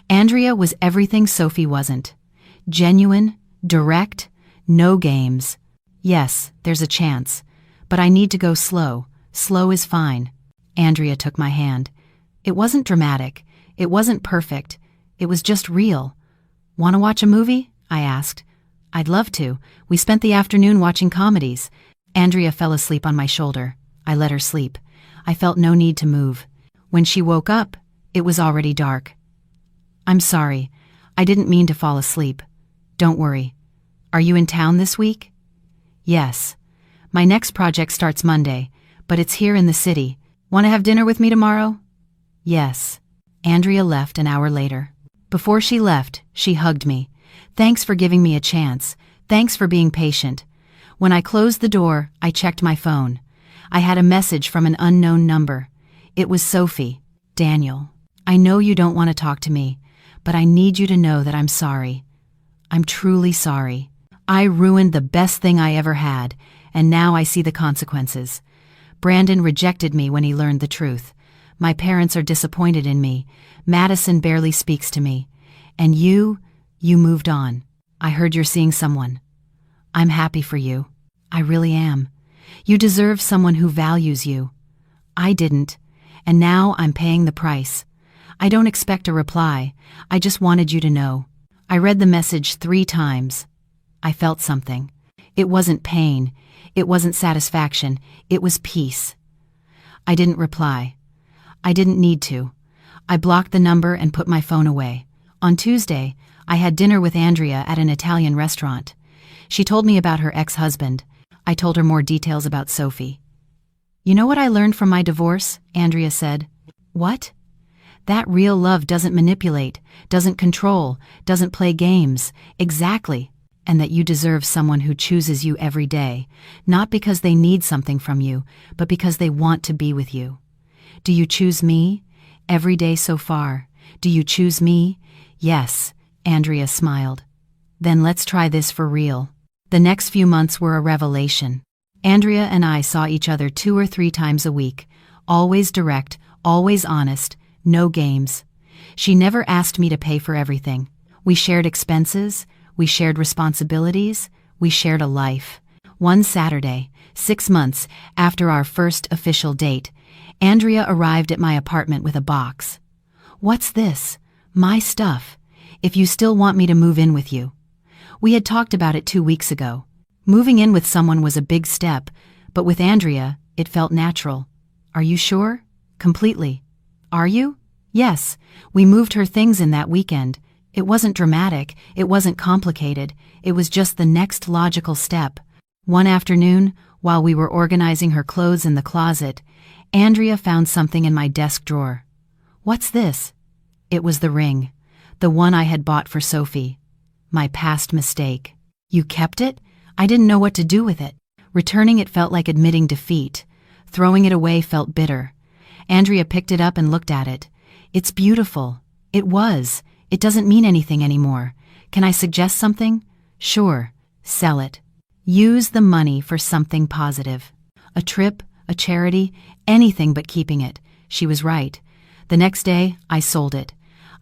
Andrea was everything Sophie wasn't. Genuine, direct, no games. Yes, there's a chance. But I need to go slow. Slow is fine. Andrea took my hand. It wasn't dramatic. It wasn't perfect. It was just real. Want to watch a movie? I asked. I'd love to. We spent the afternoon watching comedies. Andrea fell asleep on my shoulder. I let her sleep. I felt no need to move. When she woke up, it was already dark. I'm sorry. I didn't mean to fall asleep. Don't worry. Are you in town this week? Yes. My next project starts Monday, but it's here in the city. Want to have dinner with me tomorrow? Yes. Andrea left an hour later. Before she left, she hugged me. Thanks for giving me a chance. Thanks for being patient. When I closed the door, I checked my phone. I had a message from an unknown number. It was Sophie. Daniel, I know you don't want to talk to me, but I need you to know that I'm sorry. I'm truly sorry. I ruined the best thing I ever had, and now I see the consequences. Brandon rejected me when he learned the truth. My parents are disappointed in me. Madison barely speaks to me. And you moved on. I heard you're seeing someone. I'm happy for you. I really am. You deserve someone who values you. I didn't, and now I'm paying the price. I don't expect a reply. I just wanted you to know. I read the message 3 times. I felt something. It wasn't pain. It wasn't satisfaction. It was peace. I didn't reply. I didn't need to. I blocked the number and put my phone away. On Tuesday, I had dinner with Andrea at an Italian restaurant. She told me about her ex-husband. I told her more details about Sophie. You know what I learned from my divorce? Andrea said. What? That real love doesn't manipulate, doesn't control, doesn't play games. Exactly. And that you deserve someone who chooses you every day, not because they need something from you, but because they want to be with you. Do you choose me? Every day so far. Do you choose me? Yes. Andrea smiled. Then let's try this for real. The next few months were a revelation. Andrea and I saw each other 2 or 3 times a week, always direct, always honest, no games. She never asked me to pay for everything. We shared expenses, we shared responsibilities, we shared a life. One Saturday, 6 months after our first official date, Andrea arrived at my apartment with a box. What's this? My stuff. If you still want me to move in with you. We had talked about it 2 weeks ago. Moving in with someone was a big step, but with Andrea, it felt natural. Are you sure? Completely. Are you? Yes. We moved her things in that weekend. It wasn't dramatic, it wasn't complicated, it was just the next logical step. One afternoon, while we were organizing her clothes in the closet, Andrea found something in my desk drawer. What's this? It was the ring, the one I had bought for Sophie. My past mistake. You kept it? I didn't know what to do with it. Returning it felt like admitting defeat. Throwing it away felt bitter. Andrea picked it up and looked at it. It's beautiful. It was. It doesn't mean anything anymore. Can I suggest something? Sure. Sell it. Use the money for something positive. A trip, a charity, anything but keeping it. She was right. The next day, I sold it.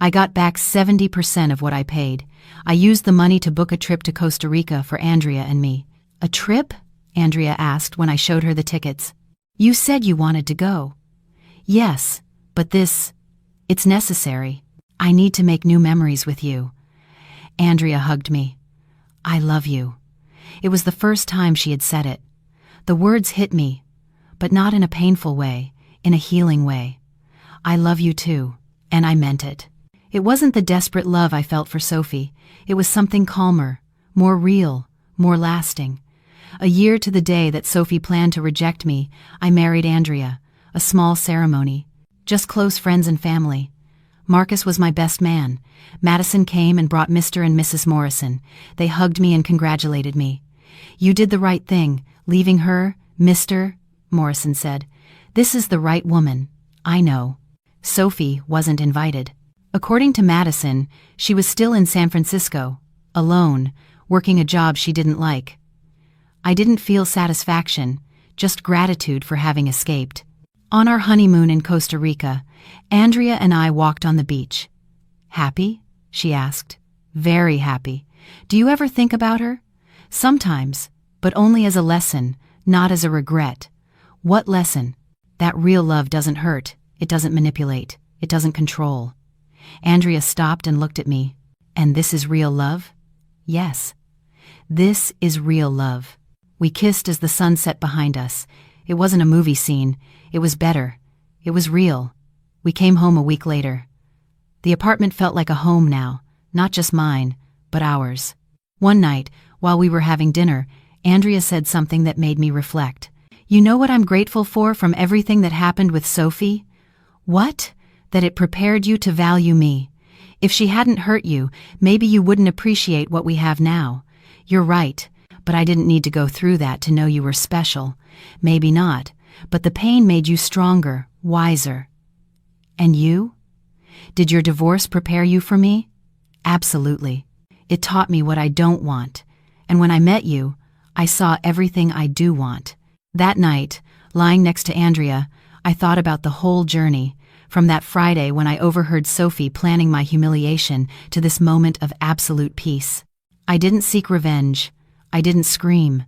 I got back 70% of what I paid. I used the money to book a trip to Costa Rica for Andrea and me. A trip? Andrea asked when I showed her the tickets. You said you wanted to go. Yes, but it's necessary. I need to make new memories with you. Andrea hugged me. I love you. It was the first time she had said it. The words hit me, but not in a painful way, in a healing way. I love you too, and I meant it. It wasn't the desperate love I felt for Sophie. It was something calmer, more real, more lasting. A year to the day that Sophie planned to reject me, I married Andrea, a small ceremony. Just close friends and family. Marcus was my best man. Madison came and brought Mr. and Mrs. Morrison. They hugged me and congratulated me. "You did the right thing, leaving her, Mr. Morrison said. "This is the right woman." "I know." Sophie wasn't invited. According to Madison, she was still in San Francisco, alone, working a job she didn't like. I didn't feel satisfaction, just gratitude for having escaped. On our honeymoon in Costa Rica, Andrea and I walked on the beach. "Happy?" she asked. "Very happy. Do you ever think about her?" "Sometimes, but only as a lesson, not as a regret." "What lesson?" "That real love doesn't hurt, it doesn't manipulate, it doesn't control." Andrea stopped and looked at me. "And this is real love?" "Yes. This is real love." We kissed as the sun set behind us. It wasn't a movie scene. It was better. It was real. We came home a week later. The apartment felt like a home now, not just mine, but ours. One night, while we were having dinner, Andrea said something that made me reflect. "You know what I'm grateful for from everything that happened with Sophie?" "What?" "That it prepared you to value me. If she hadn't hurt you, maybe you wouldn't appreciate what we have now. You're right, but I didn't need to go through that to know you were special. Maybe not, but the pain made you stronger, wiser." "And you? Did your divorce prepare you for me?" "Absolutely. It taught me what I don't want. And when I met you, I saw everything I do want." That night, lying next to Andrea, I thought about the whole journey, from that Friday when I overheard Sophie planning my humiliation to this moment of absolute peace. I didn't seek revenge. I didn't scream.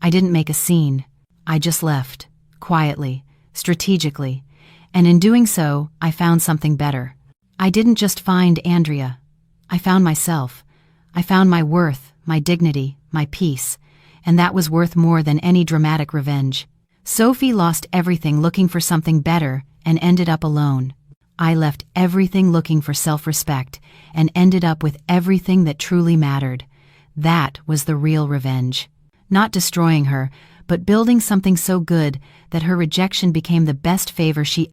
I didn't make a scene. I just left, quietly, strategically, and in doing so, I found something better. I didn't just find Andrea. I found myself. I found my worth, my dignity, my peace, and that was worth more than any dramatic revenge. Sophie lost everything looking for something better and ended up alone. I left everything looking for self-respect and ended up with everything that truly mattered. That was the real revenge. Not destroying her, but building something so good that her rejection became the best favor she